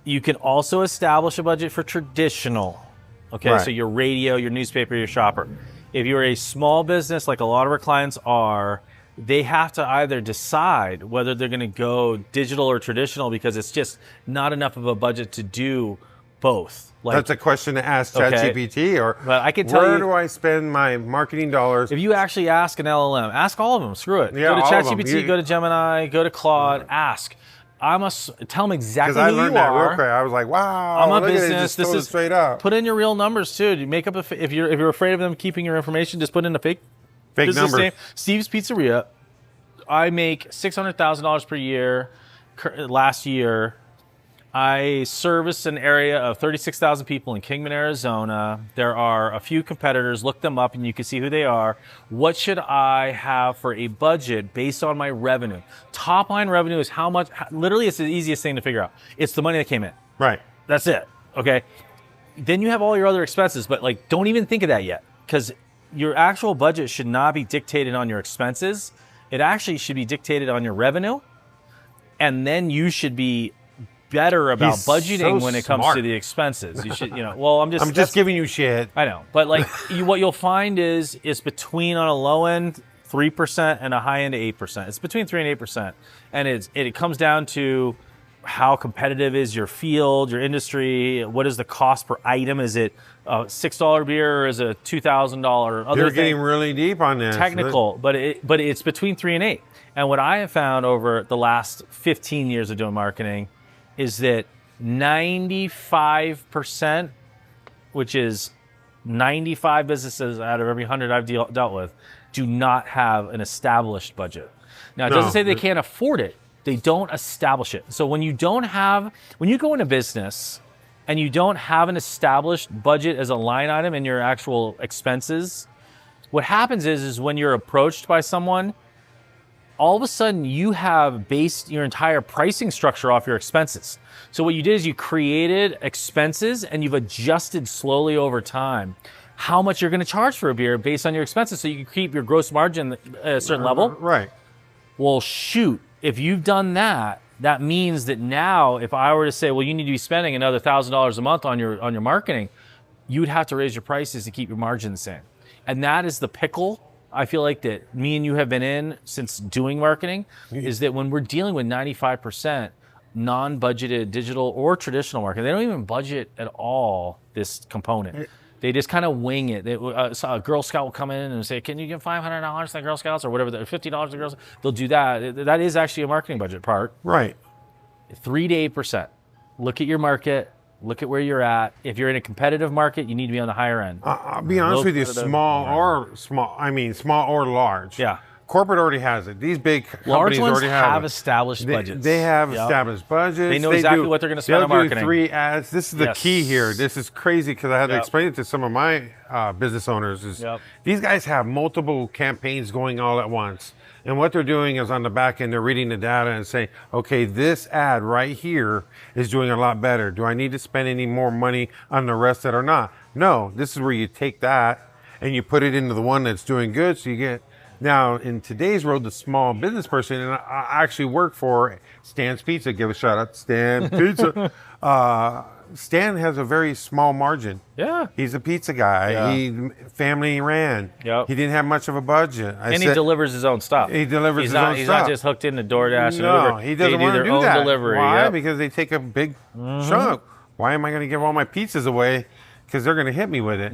A: You can also establish a budget for traditional. Okay, right. So your radio, your newspaper, your shopper. If you're a small business, like a lot of our clients are, they have to either decide whether they're going to go digital or traditional because it's just not enough of a budget to do both. Like,
B: that's a question to ask ChatGPT, or
A: but I can tell
B: where do I spend my marketing dollars?
A: If you actually ask an LLM, ask all of them. Screw it.
B: Yeah,
A: go to ChatGPT, go to Gemini, go to Claude. Ask. Tell them exactly who you are.
B: I learned that real quick. I was like, wow,
A: I'm a business. This is
B: straight up.
A: Put in your real numbers too. You make up if you're afraid of them keeping your information, just put in a fake business name. Steve's Pizzeria. I make $600,000 per year. Last year, I service an area of 36,000 people in Kingman, Arizona. There are a few competitors. Look them up and you can see who they are. What should I have for a budget based on my revenue? Top line revenue is how much, literally it's the easiest thing to figure out. It's the money that came in.
B: Right.
A: That's it. Okay. Then you have all your other expenses, but like don't even think of that yet because your actual budget should not be dictated on your expenses. It actually should be dictated on your revenue. And then you should be better about budgeting when it comes to the expenses. You should, well, I'm just
B: giving you shit.
A: I know, but like what you'll find is between on a low end 3% and a high end 8%. It's between 3 and 8%, and it comes down to how competitive is your field, your industry. What is the cost per item? Is it a $6 beer or is it a $2,000?
B: You're getting really deep on this.
A: Technical, but it's between 3 and 8. And what I have found over the last 15 years of doing marketing is that 95%, which is 95 businesses out of every 100 I've dealt with, do not have an established budget. Now, it doesn't say they can't afford it. They don't establish it. So when you go into business and you don't have an established budget as a line item in your actual expenses, what happens is when you're approached by someone, all of a sudden you have based your entire pricing structure off your expenses. So what you did is you created expenses and you've adjusted slowly over time how much you're going to charge for a beer based on your expenses so you can keep your gross margin at a certain level.
B: Right.
A: Well, shoot, if you've done that, that means that now if I were to say, well, you need to be spending another $1,000 a month on your marketing, you would have to raise your prices to keep your margin the same. And that is the pickle I feel like that me and you have been in since doing marketing, is that when we're dealing with 95% non-budgeted digital or traditional marketing, they don't even budget at all this component. They just kind of wing it. A Girl Scout will come in and say, can you give $500 to the Girl Scouts or whatever, $50 to the Girl Scouts? They'll do that. That is actually a marketing budget part.
B: Right.
A: 3 to 8%. Look at your market. Look at where you're at. If you're in a competitive market, you need to be on the higher end.
B: I'll be honest with you, small or large.
A: Yeah.
B: Corporate already has it. These big
A: large
B: companies
A: ones
B: already have
A: established budgets.
B: They have established budgets.
A: They know exactly what they're going to spend on marketing.
B: They'll do 3 ads. This is the key here. This is crazy because I had to explain it to some of my business owners. These guys have multiple campaigns going all at once. And what they're doing is on the back end, they're reading the data and saying, okay, this ad right here is doing a lot better. Do I need to spend any more money on the rest that are not? No, this is where you take that and you put it into the one that's doing good. So you get, now in today's world, the small business person, and I actually work for Stan's Pizza. Give a shout out to Stan's Pizza. Stan has a very small margin.
A: Yeah.
B: He's a pizza guy.
A: Yeah.
B: He family ran.
A: Yep.
B: He didn't have much of a budget.
A: He delivers his own stuff.
B: He delivers his own stuff.
A: He's not just hooked into DoorDash.
B: No, he doesn't want to do that.
A: Delivery.
B: Why?
A: Yep.
B: Because they take a big chunk. Why am I going to give all my pizzas away? Because they're going to hit me with it.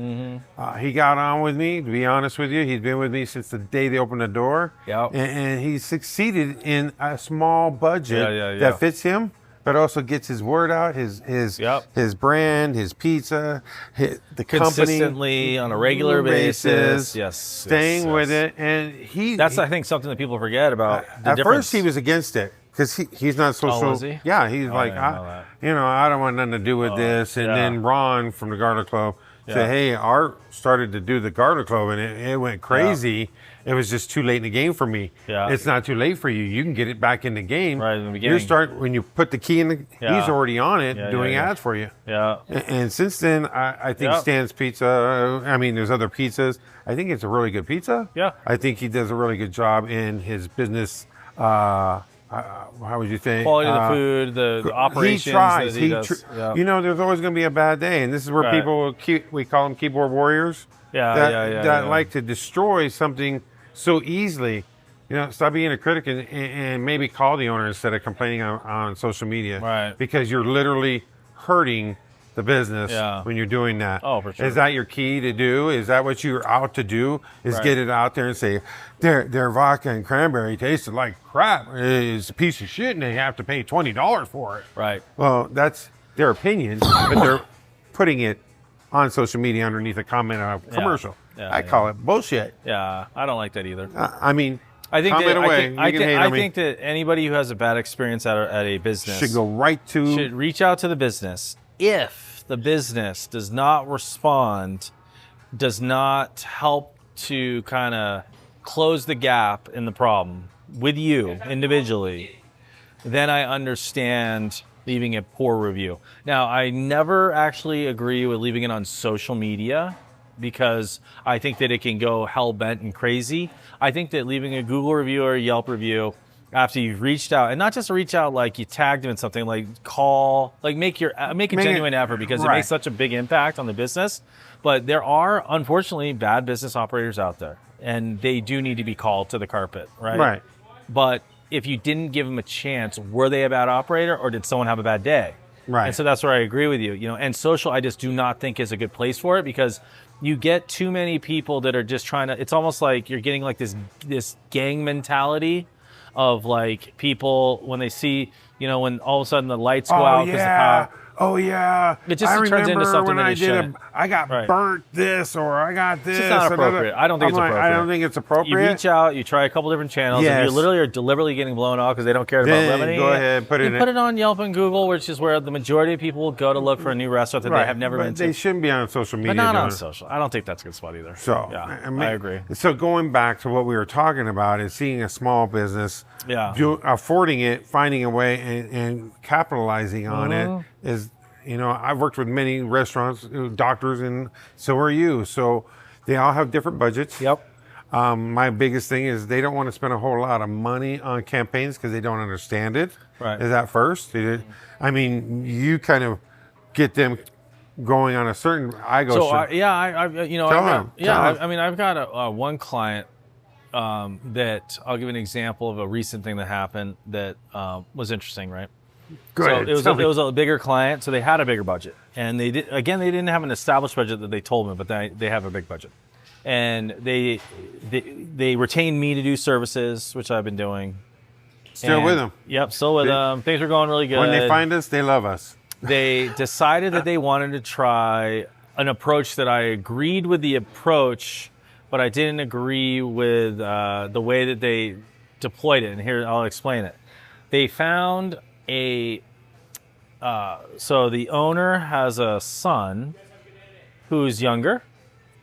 B: He got on with me, to be honest with you. He's been with me since the day they opened the door.
A: Yep.
B: And he succeeded in a small budget that fits him, but also gets his word out, his brand, his pizza, the company.
A: Consistently, on a regular basis. Yes.
B: Staying with it. And
A: that's, I think, something that people forget about.
B: At first, he was against it. Because he's not social.
A: Oh, was he?
B: Yeah, he's like, I don't want nothing to do with this. And then Ron from the Garter Club said, hey, Art started to do the Garter Club, and it went crazy. It was just too late in the game for me.
A: Yeah.
B: It's not too late for you. You can get it back in the game.
A: Right in the beginning.
B: When you put the key in, he's already on it doing ads for you.
A: Yeah.
B: And since then, I think Stan's Pizza, there's other pizzas. I think it's a really good pizza.
A: Yeah.
B: I think he does a really good job in his business. How would you say?
A: Quality of the food, the operations.
B: He tries.
A: That
B: You know, there's always going to be a bad day, and this is where people, we call them keyboard warriors. That like to destroy something so easily. You know, stop being a critic and maybe call the owner instead of complaining on social media.
A: Right.
B: Because you're literally hurting the business when you're doing that.
A: Oh, for sure.
B: Is that your key to do? Is that what you're out to do? Is get it out there and say, their vodka and cranberry tasted like crap. It's a piece of shit and they have to pay $20 for it.
A: Right.
B: Well, that's their opinion, but they're putting it on social media underneath a comment on a commercial. I call it bullshit.
A: Yeah, I don't like that either.
B: I think
A: I think that anybody who has a bad experience at a business
B: should
A: reach out to the business. If the business does not respond, does not help to kind of close the gap in the problem with you individually, then I understand leaving a poor review. Now, I never actually agree with leaving it on social media because I think that it can go hell-bent and crazy. I think that leaving a Google review or a Yelp review after you've reached out, and not just reach out like you tagged them in something, like call, like make a genuine effort because it makes such a big impact on the business. But there are, unfortunately, bad business operators out there, and they do need to be called to the carpet, right?
B: Right.
A: But if you didn't give them a chance, were they a bad operator or did someone have a bad day?
B: Right.
A: And so that's where I agree with you. You know, and social, I just do not think is a good place for it because you get too many people that are just trying to. It's almost like you're getting like this gang mentality of like people when they see, you know, when all of a sudden the lights go out because of power.
B: Oh yeah,
A: it just turns into something that
B: I got burnt this or I got this.
A: It's just not appropriate. I don't think it's appropriate.
B: I don't think it's appropriate.
A: You reach out, you try a couple different channels, and you literally are deliberately getting blown off because they don't care about revenue.
B: Go ahead, put it on
A: Yelp and Google, which is where the majority of people will go to look for a new restaurant that they have never been to.
B: They shouldn't be on social media.
A: But not on social. I don't think that's a good spot either.
B: So
A: yeah, I agree.
B: So going back to what we were talking about is seeing a small business, affording it, finding a way, and capitalizing on it is. You know, I've worked with many restaurants, doctors, and so are you. So they all have different budgets.
A: Yep.
B: My biggest thing is they don't want to spend a whole lot of money on campaigns because they don't understand it.
A: Right.
B: Is that first? I mean, you kind of get them going on a certain. I go.
A: So I've got one client that I'll give an example of a recent thing that happened that was interesting, right?
B: Good.
A: So it was a bigger client, so they had a bigger budget, and they didn't have an established budget that they told me, but they have a big budget, and they retained me to do services, which I've been doing.
B: With them.
A: Yep, still with them. Things are going really good.
B: When they find us, they love us.
A: They decided that they wanted to try an approach that I agreed with the approach, but I didn't agree with the way that they deployed it. And here I'll explain it. They found so the owner has a son who's younger,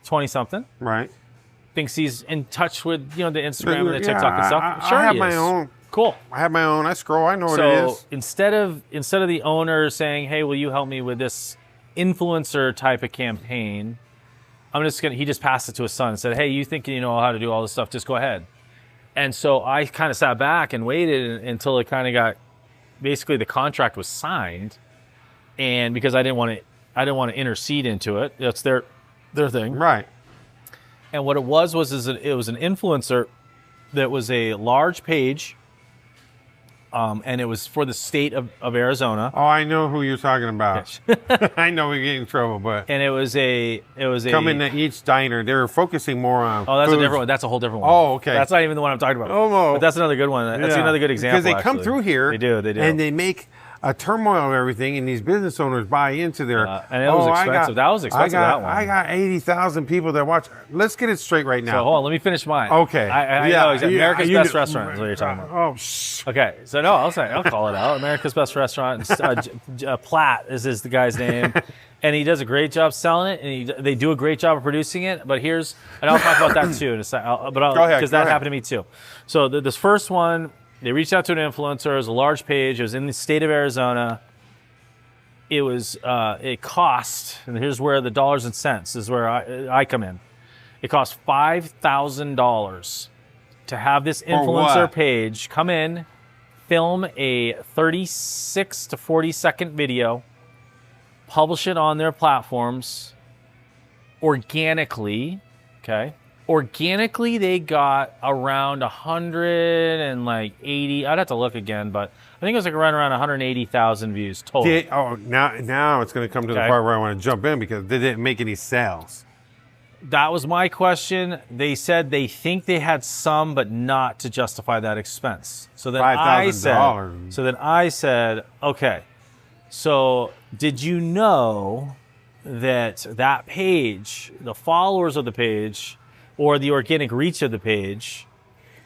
A: 20-something.
B: Right.
A: Thinks he's in touch with, the Instagram and the TikTok and stuff.
B: I have my own.
A: Cool.
B: I have my own. I scroll. I know what it is.
A: So instead of the owner saying, "Hey, will you help me with this influencer type of campaign. He just passed it to his son and said, hey, you think you know how to do all this stuff, just go ahead. And so I kind of sat back and waited until it kind of got, basically the contract was signed. And because I didn't want to intercede into it. That's their thing.
B: Right.
A: And what it was it was an influencer that was a large page. And it was for the state of Arizona.
B: Oh, I know who you're talking about. I know we get in trouble, but
A: and it was a
B: coming to each diner. They were focusing more on.
A: Oh, that's
B: foods.
A: a different one. That's a whole different one.
B: Oh, okay.
A: That's not even the one I'm talking about.
B: Oh, no.
A: But that's another good one. That's another good example.
B: Because they come through here.
A: They do.
B: And they make a turmoil of everything, and these business owners buy into their.
A: And it was expensive. That was expensive. That one.
B: I got 80,000 people that watch. Let's get it straight right now.
A: So hold on, let me finish mine.
B: Okay.
A: I know exactly. America's Best Restaurant is what you're talking about.
B: Oh, shh.
A: Okay. So no, I'll call it out. America's Best Restaurant. Platt is the guy's name, and he does a great job selling it, and they do a great job of producing it. But and I'll talk about that too in a second. Go ahead, because that happened to me too. So this first one. They reached out to an influencer. It was a large page. It was in the state of Arizona. It cost, and here's where the dollars and cents is where I come in. It cost $5,000 to have this influencer page come in, film a 36 to 40 second video, publish it on their platforms organically, okay? Organically, they got around 180. I'd have to look again, but I think it was like around 180,000 views total.
B: Now it's going to come to the part where I want to jump in because they didn't make any sales.
A: That was my question. They said they think they had some, but not to justify that expense. So then I said, okay. So did you know that page, the followers of the page, or the organic reach of the page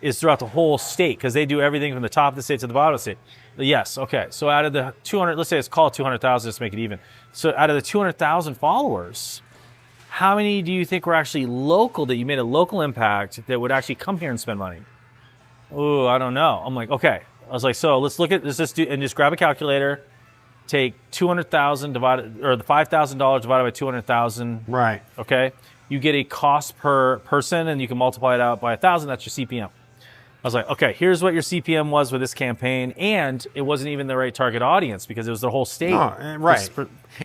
A: is throughout the whole state because they do everything from the top of the state to the bottom of the state. Yes, okay. So out of the 200, let's say it's called 200,000, just to make it even. So out of the 200,000 followers, how many do you think were actually local, that you made a local impact that would actually come here and spend money? Oh, I don't know. I'm like, okay. I was like, so let's just grab a calculator, take 200,000 or the $5,000 divided by 200,000.
B: Right.
A: Okay. You get a cost per person, and you can multiply it out by 1,000. That's your CPM. I was like, okay, here's what your CPM was with this campaign, and it wasn't even the right target audience because it was the whole state,
B: right,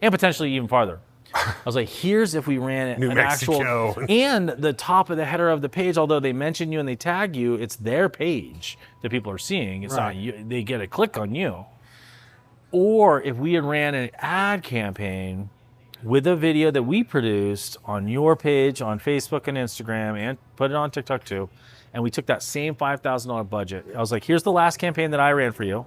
A: and potentially even farther. I was like, here's if we ran
B: New Mexico.
A: And the top of the header of the page, although they mention you and they tag you, it's their page that people are seeing. It's not you. They get a click on you. Or if we had ran an ad campaign with a video that we produced on your page, on Facebook and Instagram, and put it on TikTok too, and we took that same $5,000 budget. I was like, here's the last campaign that I ran for you.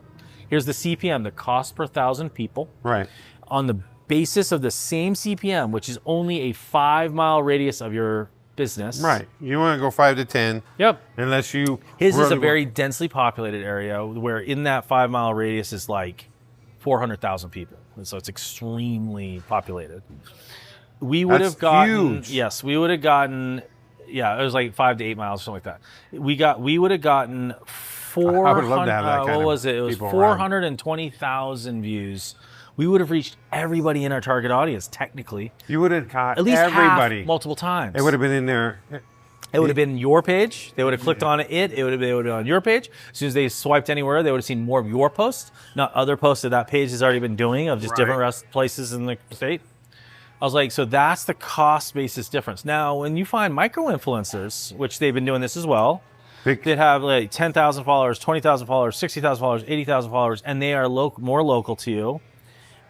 A: Here's the CPM, the cost per 1,000 people.
B: Right. On
A: the basis of the same CPM, which is only a 5-mile radius of your business.
B: Right. You want to go 5 to 10.
A: Yep.
B: Unless you...
A: His is a very densely populated area where in that 5-mile radius is like 400,000 people. And so it's extremely populated. We would have gotten...
B: Huge.
A: Yes, we would have gotten... Yeah, it was like 5 to 8 miles, something like that. We would have gotten 400...
B: I would love to have that kind
A: what was it? It was 420,000 views. We would have reached everybody in our target audience, technically.
B: You would have caught
A: at least
B: everybody.
A: Half, multiple times.
B: It would have been in there.
A: It would have been your page. They would have clicked on it. It would have been on your page. As soon as they swiped anywhere, they would have seen more of your posts, not other posts that page has already been doing of just different places in the state. I was like, so that's the cost basis difference. Now, when you find micro-influencers, which they've been doing this as well, that have like 10,000 followers, 20,000 followers, 60,000 followers, 80,000 followers, and they are more local to you,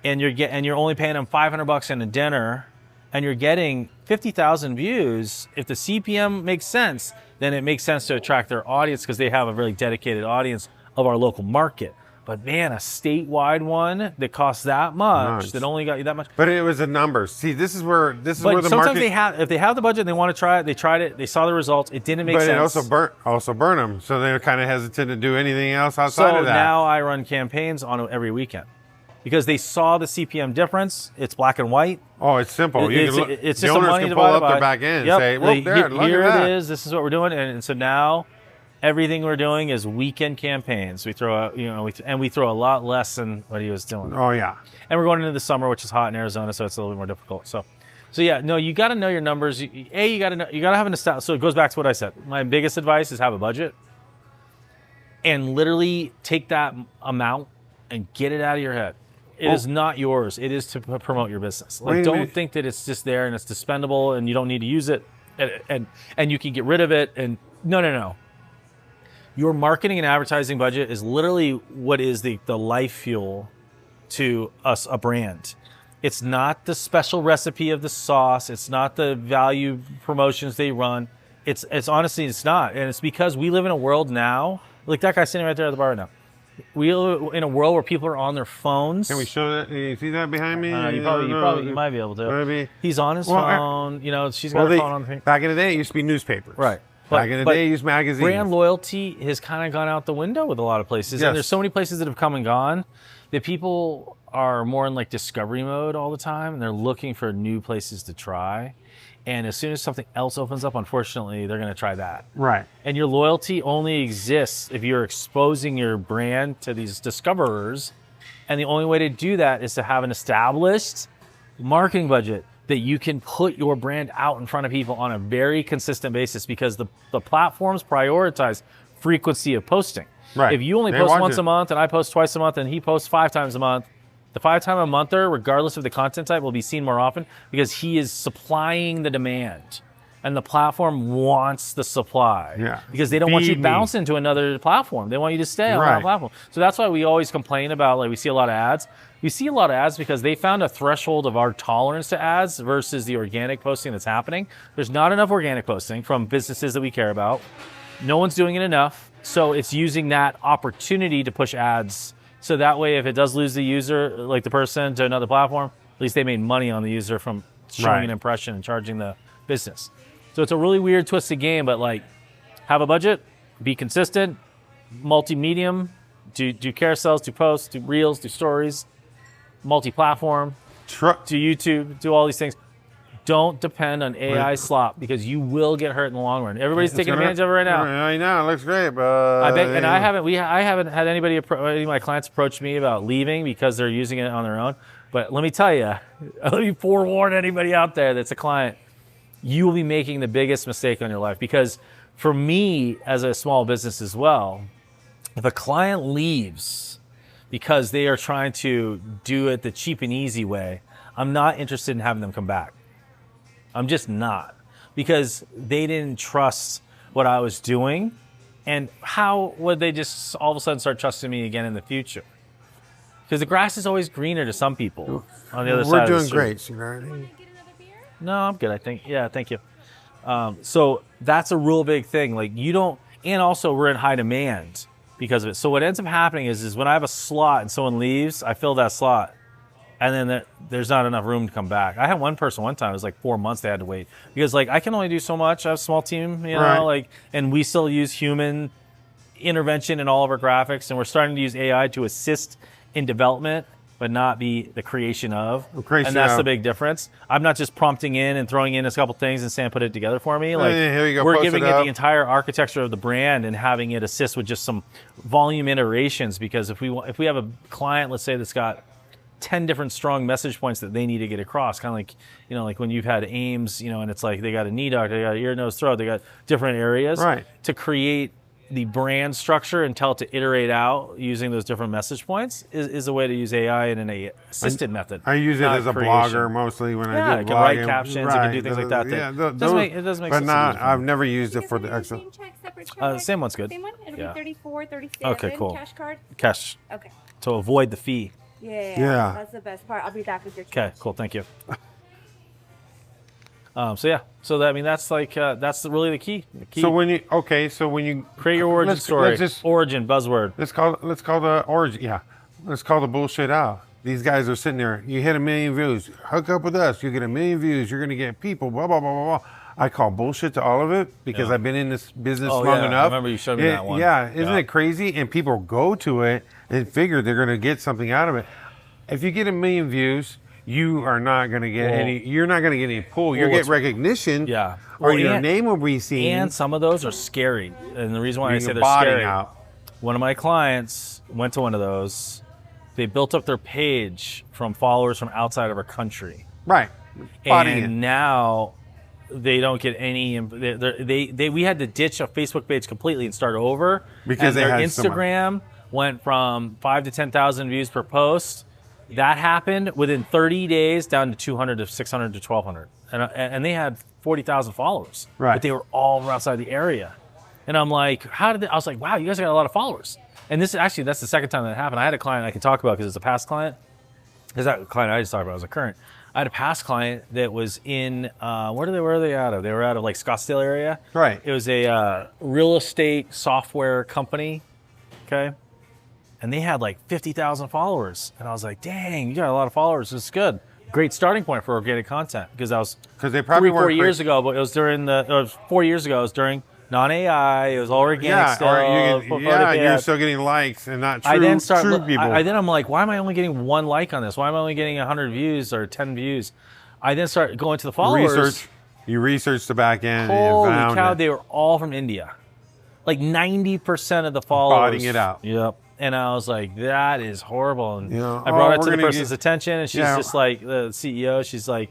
A: and you're only paying them $500 in a dinner, and you're getting 50,000 views. If the CPM makes sense, then it makes sense to attract their audience because they have a really dedicated audience of our local market. But man, a statewide one that costs that much, that only got you that much.
B: But it was a number. See, this is where the
A: sometimes
B: market...
A: if they have the budget and they want to try it, they tried it, they saw the results, it didn't make sense.
B: But it also burn them, so they're kind of hesitant to do anything else outside of that.
A: So now I run campaigns on every weekend. Because they saw the CPM difference, it's black and white.
B: Oh, it's simple.
A: It's just
B: the owners
A: money
B: can pull
A: divided
B: up
A: by.
B: their back end and say, "Well, look
A: here
B: at that."
A: it is. This is what we're doing, and so now Everything we're doing is weekend campaigns. We throw out, we throw a lot less than what he was doing.
B: Oh yeah.
A: And we're going into the summer, which is hot in Arizona, so it's a little bit more difficult. So yeah, no, you got to know your numbers. You got to have an established. So it goes back to what I said. My biggest advice is have a budget, and literally take that amount and get it out of your head. It is not yours. It is to promote your business. Like, don't think that it's just there and it's dispendable and you don't need to use it, and you can get rid of it. And no. Your marketing and advertising budget is literally what is the life fuel to us, a brand. It's not the special recipe of the sauce. It's not the value promotions they run. It's honestly, it's not. And it's because we live in a world now, like that guy sitting right there at the bar right now. We live in a world where people are on their phones.
B: Can we show that? You see that behind me?
A: You might be able to.
B: Maybe.
A: He's on his phone. She's got her phone on the thing.
B: Back in the day, it used to be newspapers.
A: Right.
B: Back in the day, it used magazines.
A: Brand loyalty has kind of gone out the window with a lot of places. Yes. And there's so many places that have come and gone that people are more in like discovery mode all the time, and they're looking for new places to try. And as soon as something else opens up, unfortunately, they're going to try that.
B: Right.
A: And your loyalty only exists if you're exposing your brand to these discoverers. And the only way to do that is to have an established marketing budget that you can put your brand out in front of people on a very consistent basis, because the platforms prioritize frequency of posting.
B: Right.
A: If you only post once a month and I post twice a month and he posts 5 times a month, the 5-time-a-monther, regardless of the content type, will be seen more often because he is supplying the demand. And the platform wants the supply.
B: Yeah.
A: Because they don't want you to bounce into another platform. They want you to stay on that platform. So that's why we always complain about, like, we see a lot of ads. We see a lot of ads because they found a threshold of our tolerance to ads versus the organic posting that's happening. There's not enough organic posting from businesses that we care about. No one's doing it enough. So it's using that opportunity to push ads. So that way, if it does lose the user, like the person, to another platform, at least they made money on the user from showing an impression and charging the business. So it's a really weird, twisted game, but like, have a budget, be consistent, multi-medium, do carousels, do posts, do reels, do stories, multi-platform, do YouTube, do all these things. Don't depend on AI slop, because you will get hurt in the long run. Everybody's taking advantage of it right now.
B: I know, it looks great, but
A: I bet, and I haven't had any of my clients approach me about leaving because they're using it on their own. But let me tell you, let me forewarn anybody out there that's a client, you will be making the biggest mistake on your life. Because for me, as a small business as well, if a client leaves because they are trying to do it the cheap and easy way, I'm not interested in having them come back. I'm just not, because they didn't trust what I was doing. And how would they just all of a sudden start trusting me again in the future? Because the grass is always greener to some people on the other side of the street.
B: We're doing great, sweetheart.
A: No, I'm good, I think. Yeah, thank you. So that's a real big thing. Like, you don't, and also we're in high demand because of it. So what ends up happening is when I have a slot and someone leaves, I fill that slot. And then there's not enough room to come back. I had one person one time, it was like 4 months they had to wait. Because like, I can only do so much. I have a small team, and we still use human intervention in all of our graphics. And we're starting to use AI to assist in development, but not be the creation of. And that's the big difference. I'm not just prompting in and throwing in a couple things and saying, put it together for me. Like,
B: here you go,
A: we're giving it the entire architecture of the brand and having it assist with just some volume iterations. Because if we have a client, let's say, that's got 10 different strong message points that they need to get across, kind of like, like when you've had aims, and it's like they got a knee doctor, they got ear, nose, throat, they got different areas.
B: Right.
A: To create the brand structure and tell it to iterate out using those different message points is a way to use AI in an assisted method.
B: I use it as a blogger mostly when I do blogging.
A: It can write captions, it can do things like that. It does make
B: sense. But I've never used it for the actual.
A: Same one's good.
C: Same one? It'll be 34, 37.
A: Okay, cool.
C: Cash card?
A: Cash.
C: Okay.
A: To avoid the fee.
C: Yeah. That's the best part. I'll be back with your change.
A: Okay, cool. Thank you. That's like that's really the key.
B: So when you
A: create your origin story, origin buzzword.
B: Let's call the origin. Yeah, let's call the bullshit out. These guys are sitting there. You hit 1 million views. Hook up with us. You get 1 million views. You're gonna get people. Blah blah blah blah blah. I call bullshit to all of it because I've been in this business long enough.
A: I remember you showed me that one.
B: Yeah, isn't it crazy? And people go to it and figure they're going to get something out of it. If you get 1 million views, you are not going to get any. You're not going to get any pull. You'll get recognition.
A: Yeah.
B: Or your name will be seen.
A: And some of those are scary. And the reason why I say they're scary. One of my clients went to one of those. They built up their page from followers from outside of our country.
B: Right.
A: And now they don't get any. We had to ditch a Facebook page completely and start over
B: because
A: their Instagram went from 5,000 to 10,000 views per post. That happened within 30 days, down to 200 to 600 to 1,200, and they had 40,000 followers.
B: Right.
A: But they were all outside the area, and I'm like, how did they? I was like, wow, you guys got a lot of followers. And this that's the second time that happened. I had a client I can talk about because it's a past client. Because that client I just talked about was a current. I had a past client that was in, where are they out of? They were out of like Scottsdale area.
B: Right.
A: It was a real estate software company, okay? And they had like 50,000 followers. And I was like, dang, you got a lot of followers. This is good. Great starting point for organic content. Because that was 4 years ago, but it was during 4 years ago, it was during non-AI, it was all organic still.
B: You're still getting likes and not true people.
A: I'm like, why am I only getting 1 like on this? Why am I only getting 100 views or 10 views? I then start going to the followers.
B: You research the back end.
A: Holy cow, they were all from India. Like 90% of the followers.
B: Botting it out.
A: Yep. And I was like, that is horrible. And I brought it to the person's attention, and she's just like, the CEO, she's like,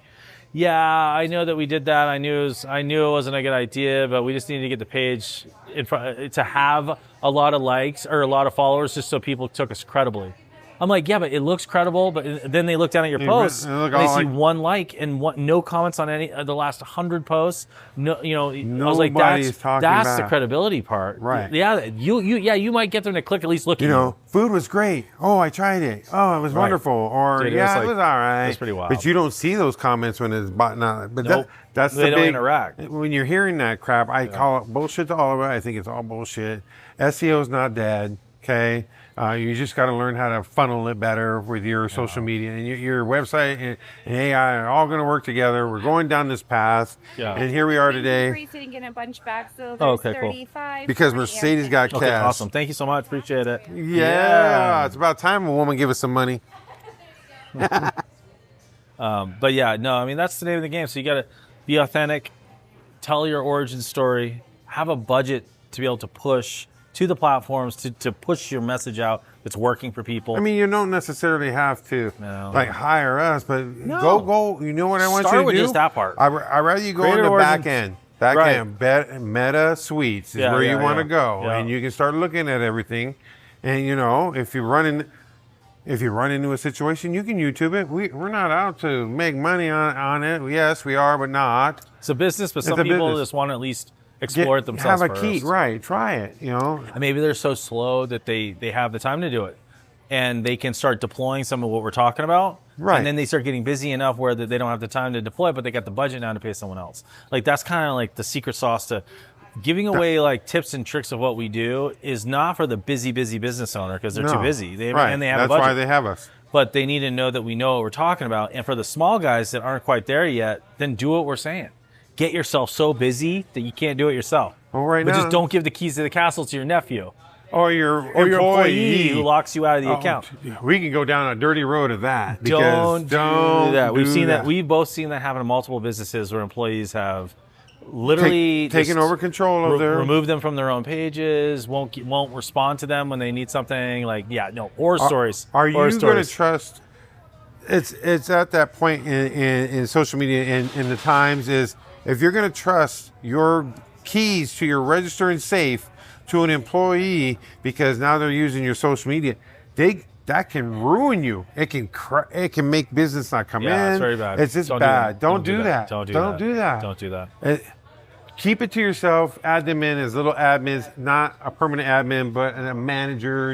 A: yeah, I know that we did that. I knew it wasn't a good idea, but we just needed to get the page in front to have a lot of likes or a lot of followers, just so people took us credibly. I'm like, yeah, but it looks credible. But then they look down at your posts and they see 1 like and no comments on any of the last 100 posts. No, I was like, that's the credibility part,
B: right?
A: Yeah, you might get them to click at least look.
B: Food was great. Oh, I tried it. Oh, it was wonderful. Or dude, it was all right. It's pretty wild. But you don't see those comments when it's not. But that's the big. They don't interact. When you're hearing that crap, I call it bullshit to all of it. I think it's all bullshit. SEO's not dead. Okay. You just got to learn how to funnel it better with your social media, and your website and AI are all going to work together. We're going down this path, and here we are today.
C: Sitting in a bunch back, so there's 35.
B: Cool. Because Mercedes got cash.
A: Awesome. Thank you so much. Appreciate it.
B: Yeah. It's about time a woman give us some money.
A: But yeah, no, I mean, that's the name of the game. So you got to be authentic, tell your origin story, have a budget to be able to push to the platforms to push your message out that's working for people.
B: I mean, you don't necessarily have to hire us, but go. You know what I want you to do?
A: Start with just that part.
B: I'd rather you go on the back end. Meta suites is where you want to go, and you can start looking at everything. And if you run into a situation, you can YouTube it. We're not out to make money on it. Yes, we are, but not.
A: It's a business, but some people just want to at least explore it themselves.
B: Have a key, right? Try it.
A: And maybe they're so slow that they have the time to do it, and they can start deploying some of what we're talking about.
B: Right.
A: And then they start getting busy enough where they don't have the time to deploy, but they got the budget now to pay someone else. Like that's kind of like the secret sauce to giving away like tips and tricks of what we do is not for the busy business owner because they're too busy. And they have a budget.
B: That's why they have us.
A: But they need to know that we know what we're talking about. And for the small guys that aren't quite there yet, then do what we're saying. Get yourself so busy that you can't do it yourself.
B: Well,
A: but just don't give the keys to the castle to your nephew.
B: Or your employee
A: who locks you out of the account.
B: We can go down a dirty road of that.
A: Don't do that. We've seen that. We've both seen that happen in multiple businesses where employees have literally
B: taken over control of their
A: remove them from their own pages. Won't respond to them when they need something. Horror stories.
B: Are you going to trust? It's at that point in social media in the times is. If you're going to trust your keys to your register and safe to an employee because now they're using your social media, that can ruin you. It can make business not come in.
A: Yeah, it's very bad.
B: It's just bad. Don't do that.
A: Don't do that.
B: Keep it to yourself. Add them in as little admins, not a permanent admin, but a manager.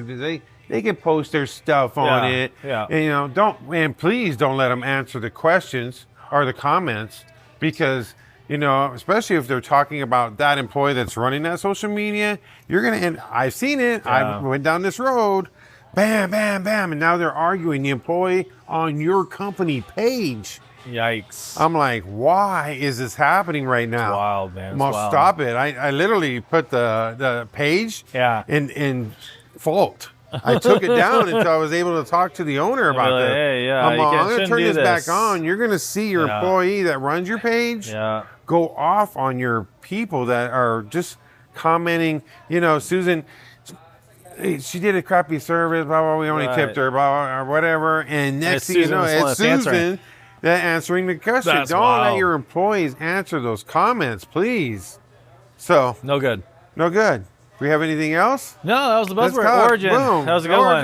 B: They can post their stuff on it.
A: Yeah.
B: And please don't let them answer the questions or the comments because. Especially if they're talking about that employee that's running that social media, you're going to end. I've seen it. Yeah. I went down this road. Bam, bam, bam. And now they're arguing the employee on your company page.
A: Yikes.
B: I'm like, why is this happening right now?
A: It's wild, man.
B: Stop it. I literally put the page in fault. I took it down until I was able to talk to the owner about
A: like,
B: that.
A: hey, yeah,
B: I'm going to turn this back
A: this.
B: on. You're going to see your employee that runs your page go off on your people that are just commenting. You know, Susan, she did a crappy service, blah, blah, we only tipped her, blah, blah, or whatever. And next thing you know, it's Susan that answering the question. Don't let your employees answer those comments, please. So
A: no good.
B: No good. Do we have anything else?
A: No, that was the buzzword. Origin.
B: Boom.
A: That was a good one.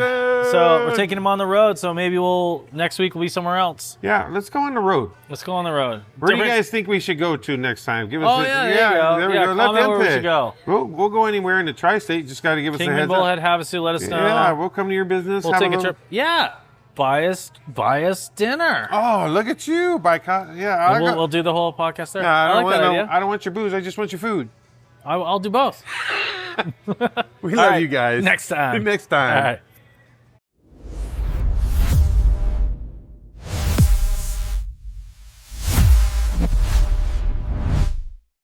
A: So we're taking them on the road. So maybe next week we'll be somewhere else.
B: Yeah, let's go on the road.
A: Let's go on the road.
B: Where do you guys think we should go to next time? Give us
A: there you go.
B: There we go.
A: Let them pick. We should go.
B: We'll go anywhere in the tri-state. Just got to give us a heads up.
A: Bullhead, Havasu, let us know.
B: Yeah, we'll come to your business.
A: We'll take a trip. Yeah. Buy us dinner.
B: Oh, look at you.
A: We'll do the whole podcast there.
B: Yeah,
A: I like that idea.
B: I don't want your booze. I just want your food.
A: I'll do both.
B: We love you guys.
A: Next time.
B: Next time.
A: All right.